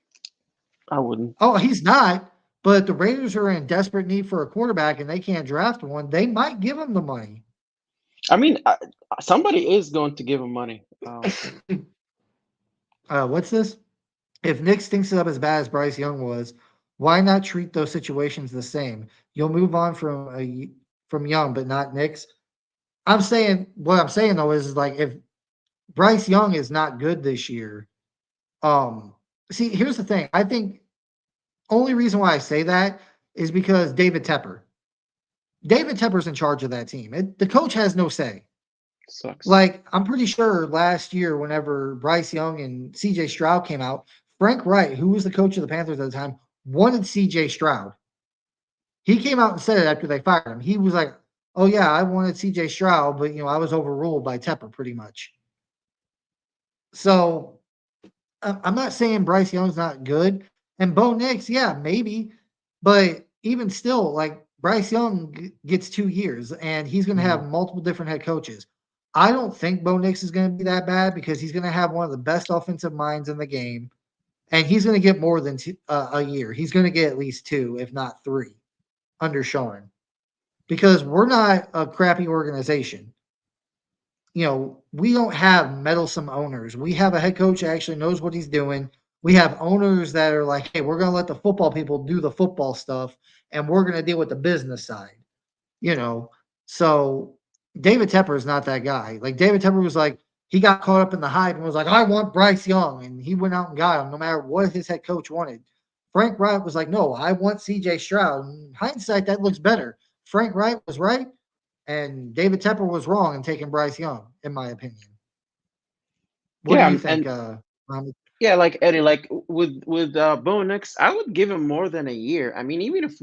I wouldn't. Oh, he's not. But if the Raiders are in desperate need for a quarterback and they can't draft one, they might give him the money. I mean, somebody is going to give him money. What's this? If Nick stinks it up as bad as Bryce Young was, why not treat those situations the same? You'll move on from Young, but not Nick's. What I'm saying though is like if Bryce Young is not good this year, see, here's the thing. I think only reason why I say that is because David Tepper. David Tepper's in charge of that team. The coach has no say. Sucks. Like, I'm pretty sure last year, whenever Bryce Young and CJ Stroud came out, Frank Wright, who was the coach of the Panthers at the time, wanted CJ Stroud. He came out and said it after they fired him. He was like, "Oh yeah, I wanted CJ Stroud, but I was overruled by Tepper pretty much." So I'm not saying Bryce Young's not good, and Bo Nix, yeah, maybe, but even still, like Bryce Young gets 2 years, and he's going to have multiple different head coaches. I don't think Bo Nix is going to be that bad because he's going to have one of the best offensive minds in the game, and he's going to get more than a year. He's going to get at least 2, if not 3, under Sean, because we're not a crappy organization. We don't have meddlesome owners. We have a head coach that actually knows what he's doing. We have owners that are like, hey, we're going to let the football people do the football stuff, and we're going to deal with the business side. You know, so David Tepper is not that guy. Like David Tepper was like, he got caught up in the hype and was like, I want Bryce Young, and he went out and got him, no matter what his head coach wanted. Frank Wright was like, no, I want CJ Stroud. In hindsight, that looks better. Frank Wright was right, and David Tepper was wrong in taking Bryce Young, in my opinion. What do Yeah, you think, and Mohamed? yeah, like Eddie, like with Bo Nix, I would give him more than a year. I mean, even if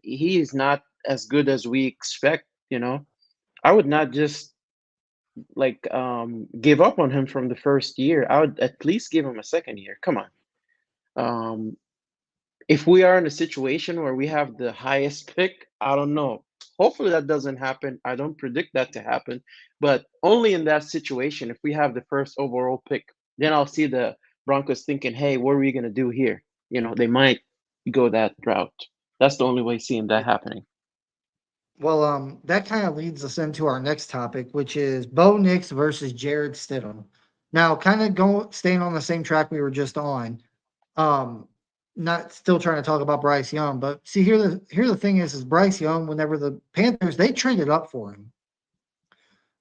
he is not as good as we expect, I would not just like give up on him from the first year. I would at least give him a second year. Come on. Um, if we are in a situation where we have the highest pick, I don't know. Hopefully that doesn't happen. I don't predict that to happen, but only in that situation, if we have the first overall pick, then I'll see the Broncos thinking, "Hey, what are we gonna do here?" They might go that route. That's the only way seeing that happening. Well, that kind of leads us into our next topic, which is Bo Nix versus Jared Stidham. Now, kind of staying on the same track we were just on. Um, Not still trying to talk about Bryce Young, but see here the thing is Bryce Young. Whenever the Panthers they traded up for him,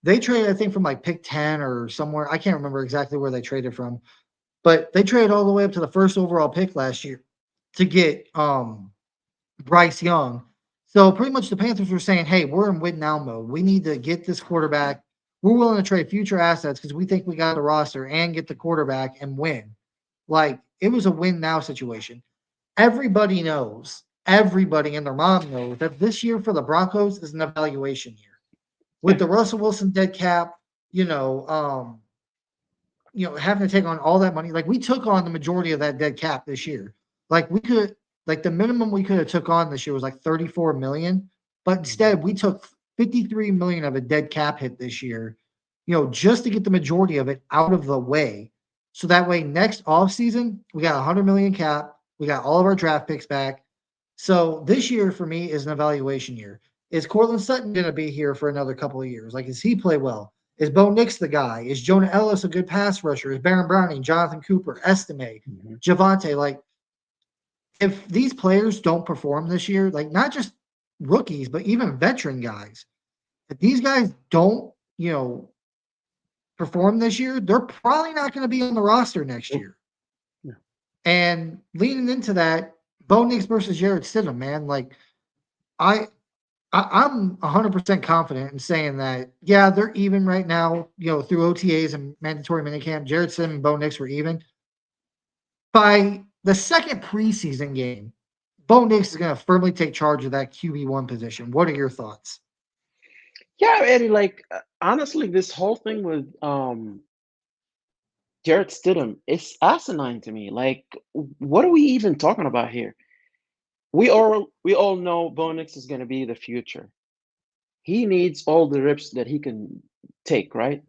they traded I think from like pick 10 or somewhere. I can't remember exactly where they traded from, but they traded all the way up to the first overall pick last year to get Bryce Young. So pretty much the Panthers were saying, hey, we're in win now mode. We need to get this quarterback. We're willing to trade future assets because we think we got the roster and get the quarterback and win. Like it was a win now situation. Everybody and their mom knows that this year for the Broncos is an evaluation year. With Yeah, the Russell Wilson dead cap, having to take on all that money. Like we took on the majority of that dead cap this year. Like the minimum we could have took on this year was like 34 million, but instead we took 53 million of a dead cap hit this year, just to get the majority of it out of the way. So that way next off season, we got 100 million cap, we got all of our draft picks back. So this year for me is an evaluation year. Is Cortland Sutton going to be here for another couple of years? Like, does he play well? Is Bo Nix the guy? Is Jonah Ellis a good pass rusher? Is Baron Browning, Jonathan Cooper, Estime, Javante? Like, if these players don't perform this year, like not just rookies, but even veteran guys, if these guys don't, perform this year, they're probably not going to be on the roster next year. And leaning into that, Bo Nix versus Jared Stidham, man, like I I'm 100% confident in saying that, yeah, they're even right now, through OTAs and mandatory minicamp. Jared Sim and Bo Nix were even. By the second preseason game, Bo Nix is going to firmly take charge of that QB1 position. What are your thoughts? Yeah, Eddie, like honestly, this whole thing with Jarrett Stidham is asinine to me. Like, what are we even talking about here? We all know Bo Nix is gonna be the future. He needs all the reps that he can take, right?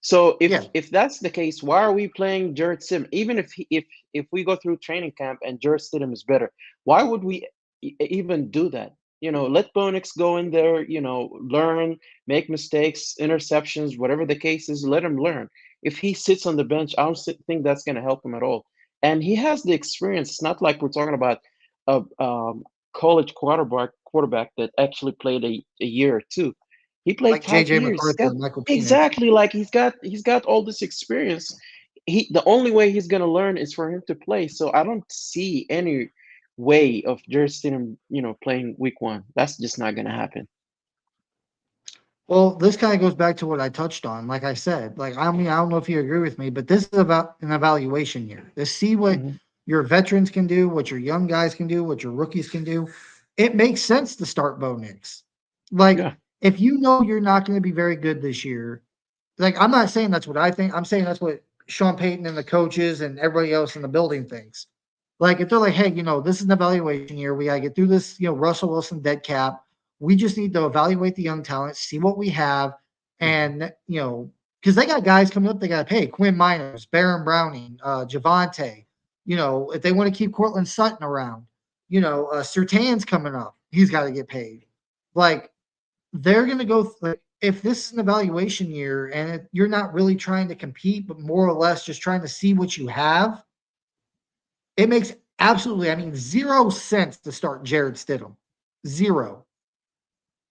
So Yeah, if that's the case, why are we playing Jared Sim? Even if we go through training camp and Jared Stidham is better, why would we even do that? Let Bonix go in there, learn, make mistakes, interceptions, whatever the case is, let him learn. If he sits on the bench, I don't think that's going to help him at all. And he has the experience. It's not like we're talking about a college quarterback that actually played a year or two. He played like 5 JJ years. He's McCarthy got and Michael Penix. exactly like he's got all this experience. The only way he's gonna learn is for him to play. So I don't see any way of Jared Stidham, playing week one. That's just not gonna happen. Well, this kind of goes back to what I touched on. Like I said, like I mean, I don't know if you agree with me, but this is about an evaluation year to see what Mhm. your veterans can do, what your young guys can do, what your rookies can do. It makes sense to start Bo Nix. Like Yeah. if you know you're not going to be very good this year, like I'm not saying that's what I think. I'm saying that's what Sean Payton and the coaches and everybody else in the building thinks. Like if they're like, hey, this is an evaluation year. We gotta get through this, Russell Wilson dead cap. We just need to evaluate the young talent, see what we have, Mhm. and because they got guys coming up, they gotta pay. Quinn Miners, Baron Browning, Javante. If they want to keep Cortland Sutton around, Sertan's coming up. He's got to get paid. Like they're going to go like if this is an evaluation year and you're not really trying to compete but more or less just trying to see what you have, it makes absolutely, I mean, 0 sense to start Jared Stidham. Zero.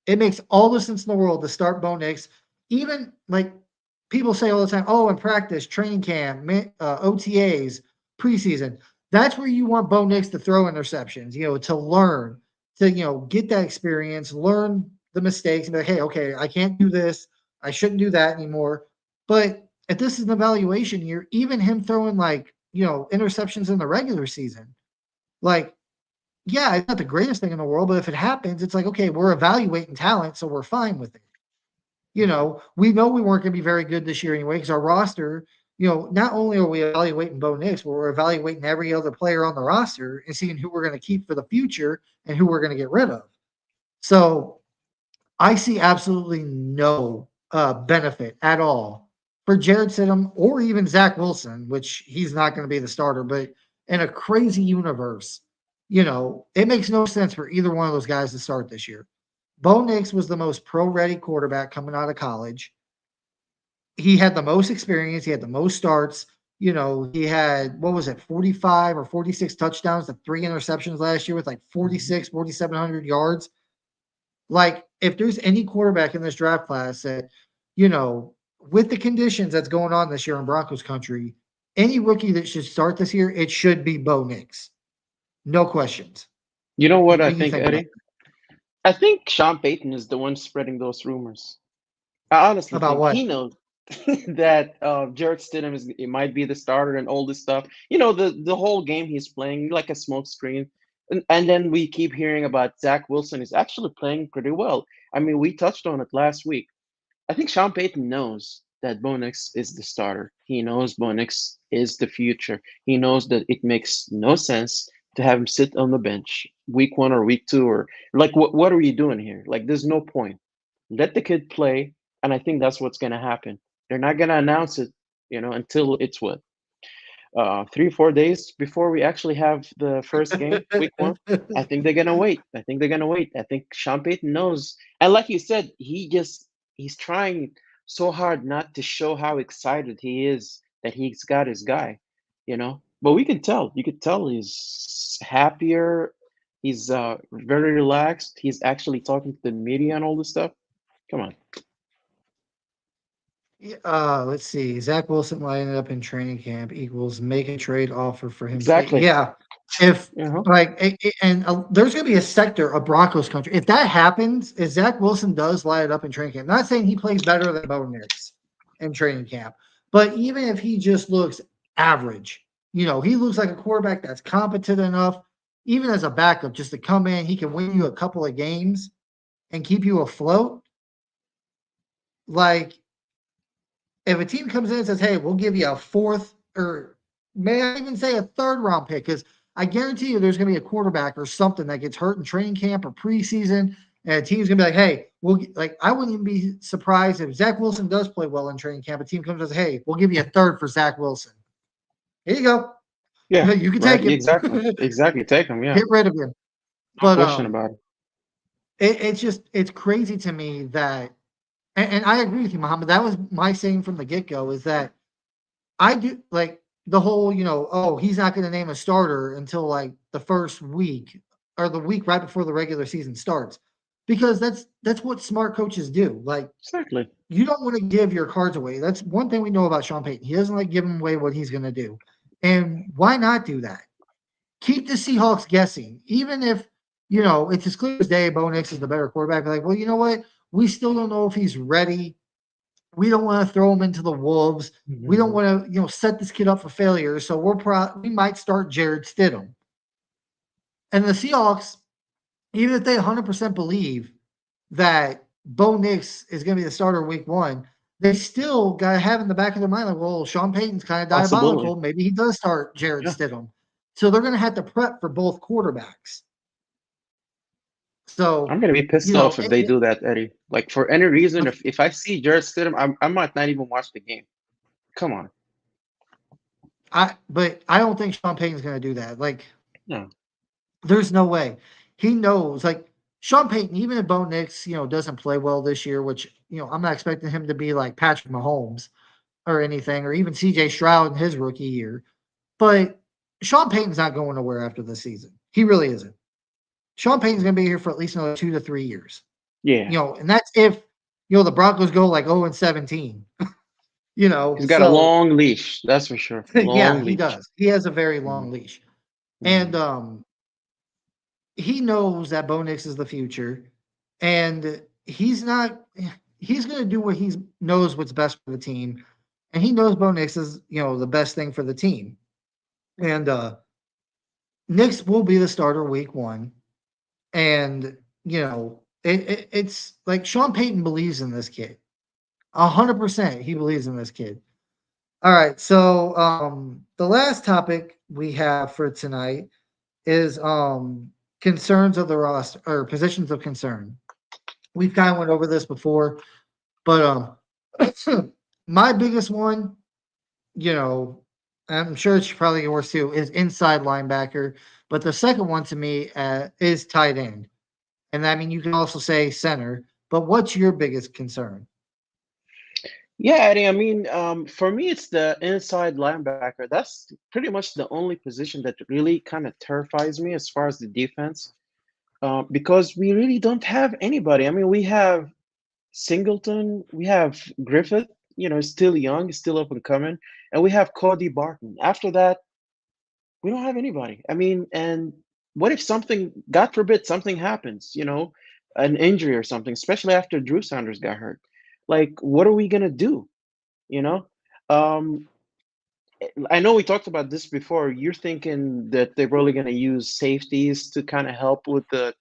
It makes all the sense in the world to start Bo Nix. Even like people say all the time, oh, in practice, training camp, OTAs, preseason. That's where you want Bo Nix to throw interceptions, to learn, to get that experience, learn the mistakes, and be like, hey, okay, I can't do this, I shouldn't do that anymore. But if this is an evaluation year, even him throwing like interceptions in the regular season, like yeah, it's not the greatest thing in the world, but if it happens, it's like, okay, we're evaluating talent, so we're fine with it. We know we weren't going to be very good this year anyway because our roster, not only are we evaluating Bo Nix, but we're evaluating every other player on the roster and seeing who we're going to keep for the future and who we're going to get rid of. So I see absolutely no benefit at all for Jared Stidham or even Zach Wilson, which he's not going to be the starter. But in a crazy universe, it makes no sense for either one of those guys to start this year. Bo Nix was the most pro-ready quarterback coming out of college. He had the most experience. He had the most starts. He had, what was it, 45 or 46 touchdowns to 3 interceptions last year with like Mhm. 4,700 yards. Like, if there's any quarterback in this draft class that, with the conditions that's going on this year in Broncos country, any rookie that should start this year, it should be Bo Nix. No questions. You know what What I do you think, think about Eddie? I think Sean Payton is the one spreading those rumors. I honestly about think what? he knows that Jared Stidham it might be the starter and all this stuff. The whole game he's playing like a smokescreen, and then we keep hearing about Zach Wilson is actually playing pretty well. I mean, we touched on it last week. I think Sean Payton knows that Bo Nix is the starter. He knows Bo Nix is the future. He knows that it makes no sense to have him sit on the bench week one or week two or like what are you doing here? Like there's no point. Let the kid play, and I think that's what's gonna happen. They're not gonna announce it, until it's what 3 4 days before we actually have the first game, week one. I think they're gonna wait. I think they're gonna wait. I think Sean Payton knows, and like you said, he's trying so hard not to show how excited he is that he's got his guy, But we can tell. You could tell he's happier. He's very relaxed. He's actually talking to the media and all this stuff. Come on. Let's see. Zach Wilson lining up in training camp equals make a trade offer for him. Exactly. Yeah. If Uh-huh. like, there's going to be a sector of Broncos country. If that happens, if Zach Wilson does line it up in training camp, not saying he plays better than Bo Nix in training camp, but even if he just looks average, he looks like a quarterback that's competent enough, even as a backup, just to come in, he can win you a couple of games and keep you afloat. Like, if a team comes in and says, "Hey, we'll give you a fourth, or may I even say a third round pick," because I guarantee you there's going to be a quarterback or something that gets hurt in training camp or preseason, and a team's going to be like, "Hey, I wouldn't even be surprised if Zach Wilson does play well in training camp. A team comes and says, "Hey, we'll give you a third for Zach Wilson. Here you go. Yeah, You can right. take him. Exactly. Exactly. Take them. Yeah. Get rid of him." No But question about it. it's crazy to me that, and I agree with you, Mohammed. That was my saying from the get go, is that I do like the whole, oh, he's not going to name a starter until like the first week or the week right before the regular season starts, because that's what smart coaches do. Like, Exactly. you don't want to give your cards away. That's one thing we know about Sean Payton. He doesn't like giving away what he's going to do. And why not do that? Keep the Seahawks guessing, even if it's as clear as day. Bo Nix is the better quarterback. Like, well, you know what? We still don't know if he's ready. We don't want to throw him into the wolves. We don't Mhm. want to, set this kid up for failure. So we might start Jared Stidham. And the Seahawks, even if they 100% believe that Bo Nix is going to be the starter week one, they still got to have in the back of their mind, like, well, Sean Payton's kind of Possibility. diabolical. Maybe he does start Jared Yeah. Stidham. So they're going to have to prep for both quarterbacks. So, I'm gonna be pissed off if they do that, Eddie. Like for any reason, if I see Jared Stidham, I might not even watch the game. Come on. but I don't think Sean Payton's going to do that. Like, No. there's no way. He knows, like, Sean Payton, even if Bo Nix, doesn't play well this year, which, I'm not expecting him to be like Patrick Mahomes or anything, or even CJ Stroud in his rookie year. But Sean Payton's not going nowhere after this season. He really isn't. Sean Payton's going to be here for at least another 2 to 3 years. Yeah. And that's if, the Broncos go like 0-17. He's got a So long leash, that's for sure. yeah, Long he leash. does. He has a very Mhm. long leash. And Mhm. he knows that Bo Nix is the future, and he's going to do what he knows what's best for the team, and he knows Bo Nix is the best thing for the team, and Nix will be the starter week one, and it's like Sean Payton believes in this kid, 100%. He believes in this kid. All right, so the last topic we have for tonight is concerns of the roster, or positions of concern. We've kind of went over this before, but my biggest one, you know, I'm sure it's probably yours too, is inside linebacker. But the second one to me is tight end, and I mean you can also say center. But what's your biggest concern? Yeah, Eddie. I mean, for me, it's the inside linebacker. That's pretty much the only position that really kind of terrifies me as far as the defense, because we really don't have anybody. I mean, we have Singleton, we have Griffith, still young, still up and coming, and we have Cody Barton. After that, we don't have anybody. I mean, and what if something, God forbid, something happens, an injury or something, especially after Drew Sanders got hurt? Like, what are we gonna do? You know? Um, I know we talked about this before. You're thinking that they're probably gonna use safeties to kind of help with the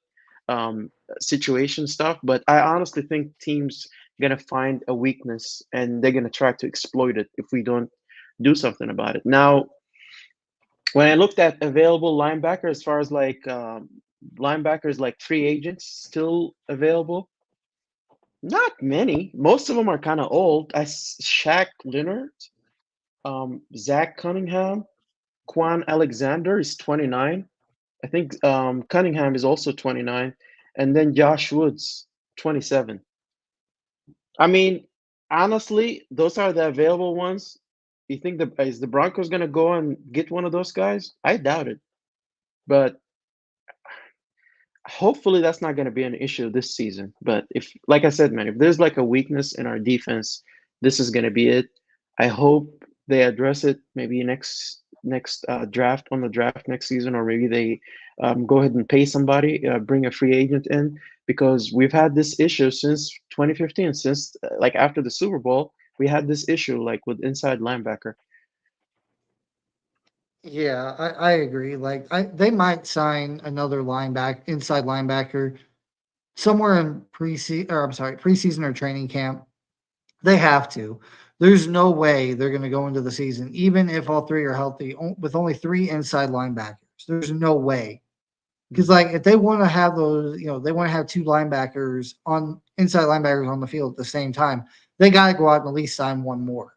um, situation stuff, but I honestly think teams gonna find a weakness and they're gonna try to exploit it if we don't do something about it. Now, when I looked at available linebacker, as far as like linebackers, like free agents still available, not many. Most of them are kind of old. Shaq Leonard, Zach Cunningham, Quan Alexander is 29. I think Cunningham is also 29, and then Josh Woods, 27. I mean, honestly, those are the available ones. You think is the Broncos gonna go and get one of those guys? I doubt it. But hopefully that's not gonna be an issue this season. But if, like I said, man, if there's like a weakness in our defense, this is gonna be it. I hope they address it maybe next draft on the draft next season, or maybe they go ahead and pay somebody, bring a free agent in, because we've had this issue since 2015, since like after the Super Bowl, we had this issue like with inside linebacker. Yeah, I agree. Like they might sign another inside linebacker somewhere in preseason or training camp. They have to. There's no way they're going to go into the season, even if all three are healthy, with only three inside linebackers. There's no way. Because like if they want to have those, they want to have two linebackers on inside linebackers on the field at the same time. They got to go out and at least sign one more.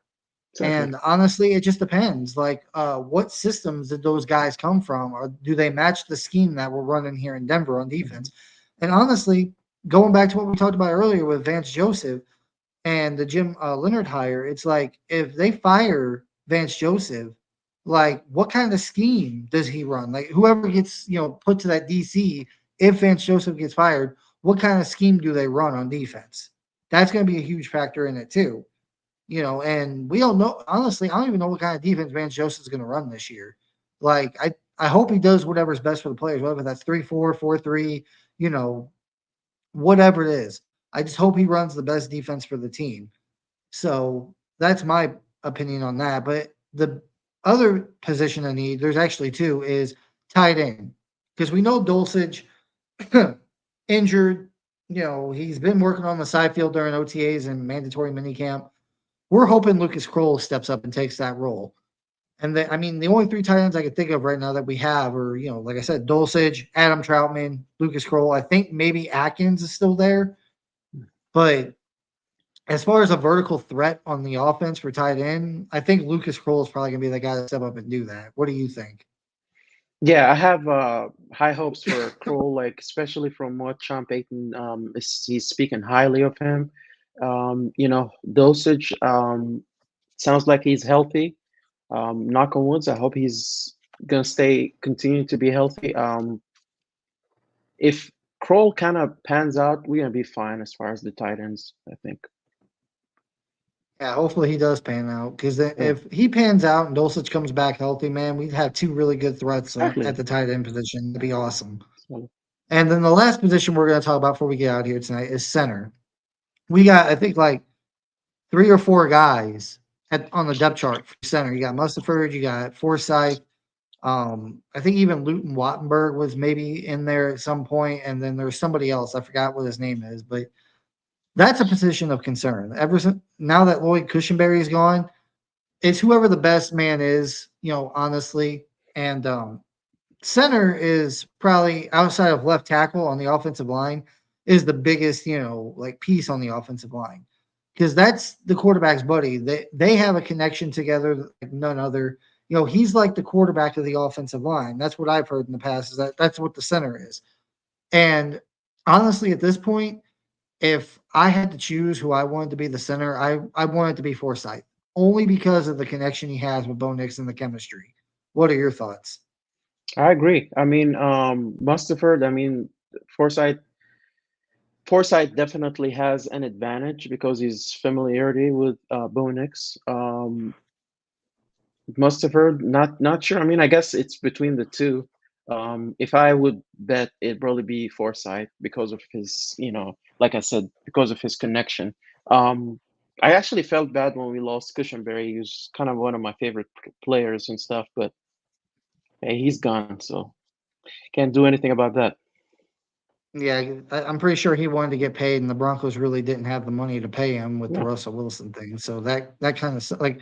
Exactly. And honestly, it just depends. Like, what systems did those guys come from, or do they match the scheme that we're running here in Denver on defense? And honestly, going back to what we talked about earlier with Vance Joseph and the Jim Leonhard hire, it's like if they fire Vance Joseph, like what kind of scheme does he run? Like whoever gets put to that DC, if Vance Joseph gets fired, what kind of scheme do they run on defense? That's going to be a huge factor in it too. And we don't know. Honestly, I don't even know what kind of defense Vance Joseph is going to run this year. Like I hope he does whatever's best for the players, whether that's 3-4, 4-3, whatever it is. I just hope he runs the best defense for the team. So that's my opinion on that. But the other position I need, there's actually two, is tight end. Because we know Dulcich injured. He's been working on the side field during OTAs and mandatory minicamp. We're hoping Lucas Kroll steps up and takes that role. And the only three tight ends I can think of right now that we have are, like I said, Dulcich, Adam Troutman, Lucas Kroll. I think maybe Atkins is still there. But as far as a vertical threat on the offense for tight end, I think Lucas Kroll is probably going to be the guy to step up and do that. What do you think? Yeah, I have high hopes for Kroll, like especially from what Sean Payton he's speaking highly of him. Dosage sounds like he's healthy. Knock on woods. I hope he's gonna continue to be healthy. If Kroll kind of pans out, we're gonna be fine as far as the tight ends, I think. Yeah, hopefully he does pan out because Yeah, if he pans out and Dulcich comes back healthy, man, we'd have two really good threats at exactly. the tight end position. That'd be awesome. So, And then the last position we're going to talk about before we get out here tonight is center. We got, I think, like three or four guys on the depth chart for center. You got Mustaford, you got Forsyth. I think even Luton Wattenberg was maybe in there at some point, and then there's somebody else. I forgot what his name is, but that's a position of concern. Ever since now that Lloyd Cushenberry is gone, it's whoever the best man is, honestly. And center is probably outside of left tackle on the offensive line is the biggest, like piece on the offensive line because that's the quarterback's buddy. They have a connection together like none other. He's like the quarterback of the offensive line. That's what I've heard in the past. Is that's what the center is. And honestly, at this point, if I had to choose who I wanted to be the center, I wanted to be Forsyth only because of the connection he has with Bo Nix and the chemistry. What are your thoughts? I agree. I mean, Mustaford. I mean, Forsyth. Forsyth definitely has an advantage because his familiarity with Bo Nix. Mustaford, not sure. I mean, I guess it's between the two. If I would bet, it'd probably be Forsyth because of his, like I said, because of his connection. Um, I actually felt bad when we lost Cushenberry. He was kind of one of my favorite players and stuff, but hey, he's gone, so can't do anything about that. Yeah, I'm pretty sure he wanted to get paid, and the Broncos really didn't have the money to pay him with the Yeah, Russell Wilson thing. So that kind of like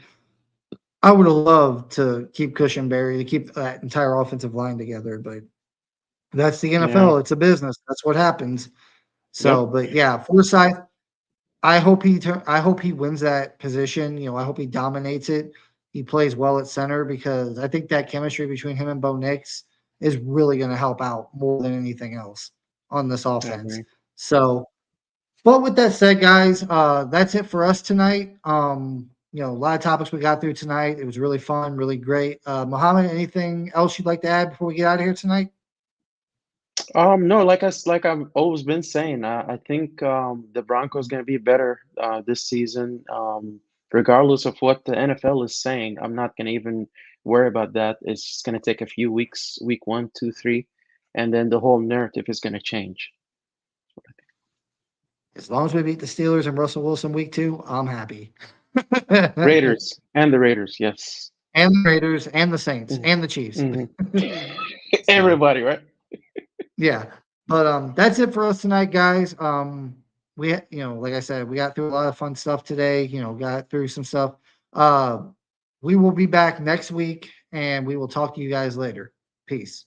I would have loved to keep Cushenberry to keep that entire offensive line together, but that's the yeah, NFL. It's a business. That's what happens. yep, So, but yeah, Forsyth. I hope he wins that position. I hope he dominates it. He plays well at center because I think that chemistry between him and Bo Nix is really going to help out more than anything else on this I offense. agree. So, but with that said, guys, that's it for us tonight. A lot of topics we got through tonight. It was really fun, really great. Mohammed, anything else you'd like to add before we get out of here tonight? No, like I've always been saying, I think the Broncos gonna be better this season. regardless of what the NFL is saying, I'm not gonna even worry about that. It's just gonna take a few weeks, week 1, 2, 3, and then the whole narrative is gonna change. As long as we beat the Steelers and Russell Wilson week 2, I'm happy. Raiders and the Raiders, yes. And the Raiders and the Saints Mhm. and the Chiefs. Everybody, right? Yeah. But that's it for us tonight, guys. We like I said, we got through a lot of fun stuff today, got through some stuff. We will be back next week and we will talk to you guys later. Peace.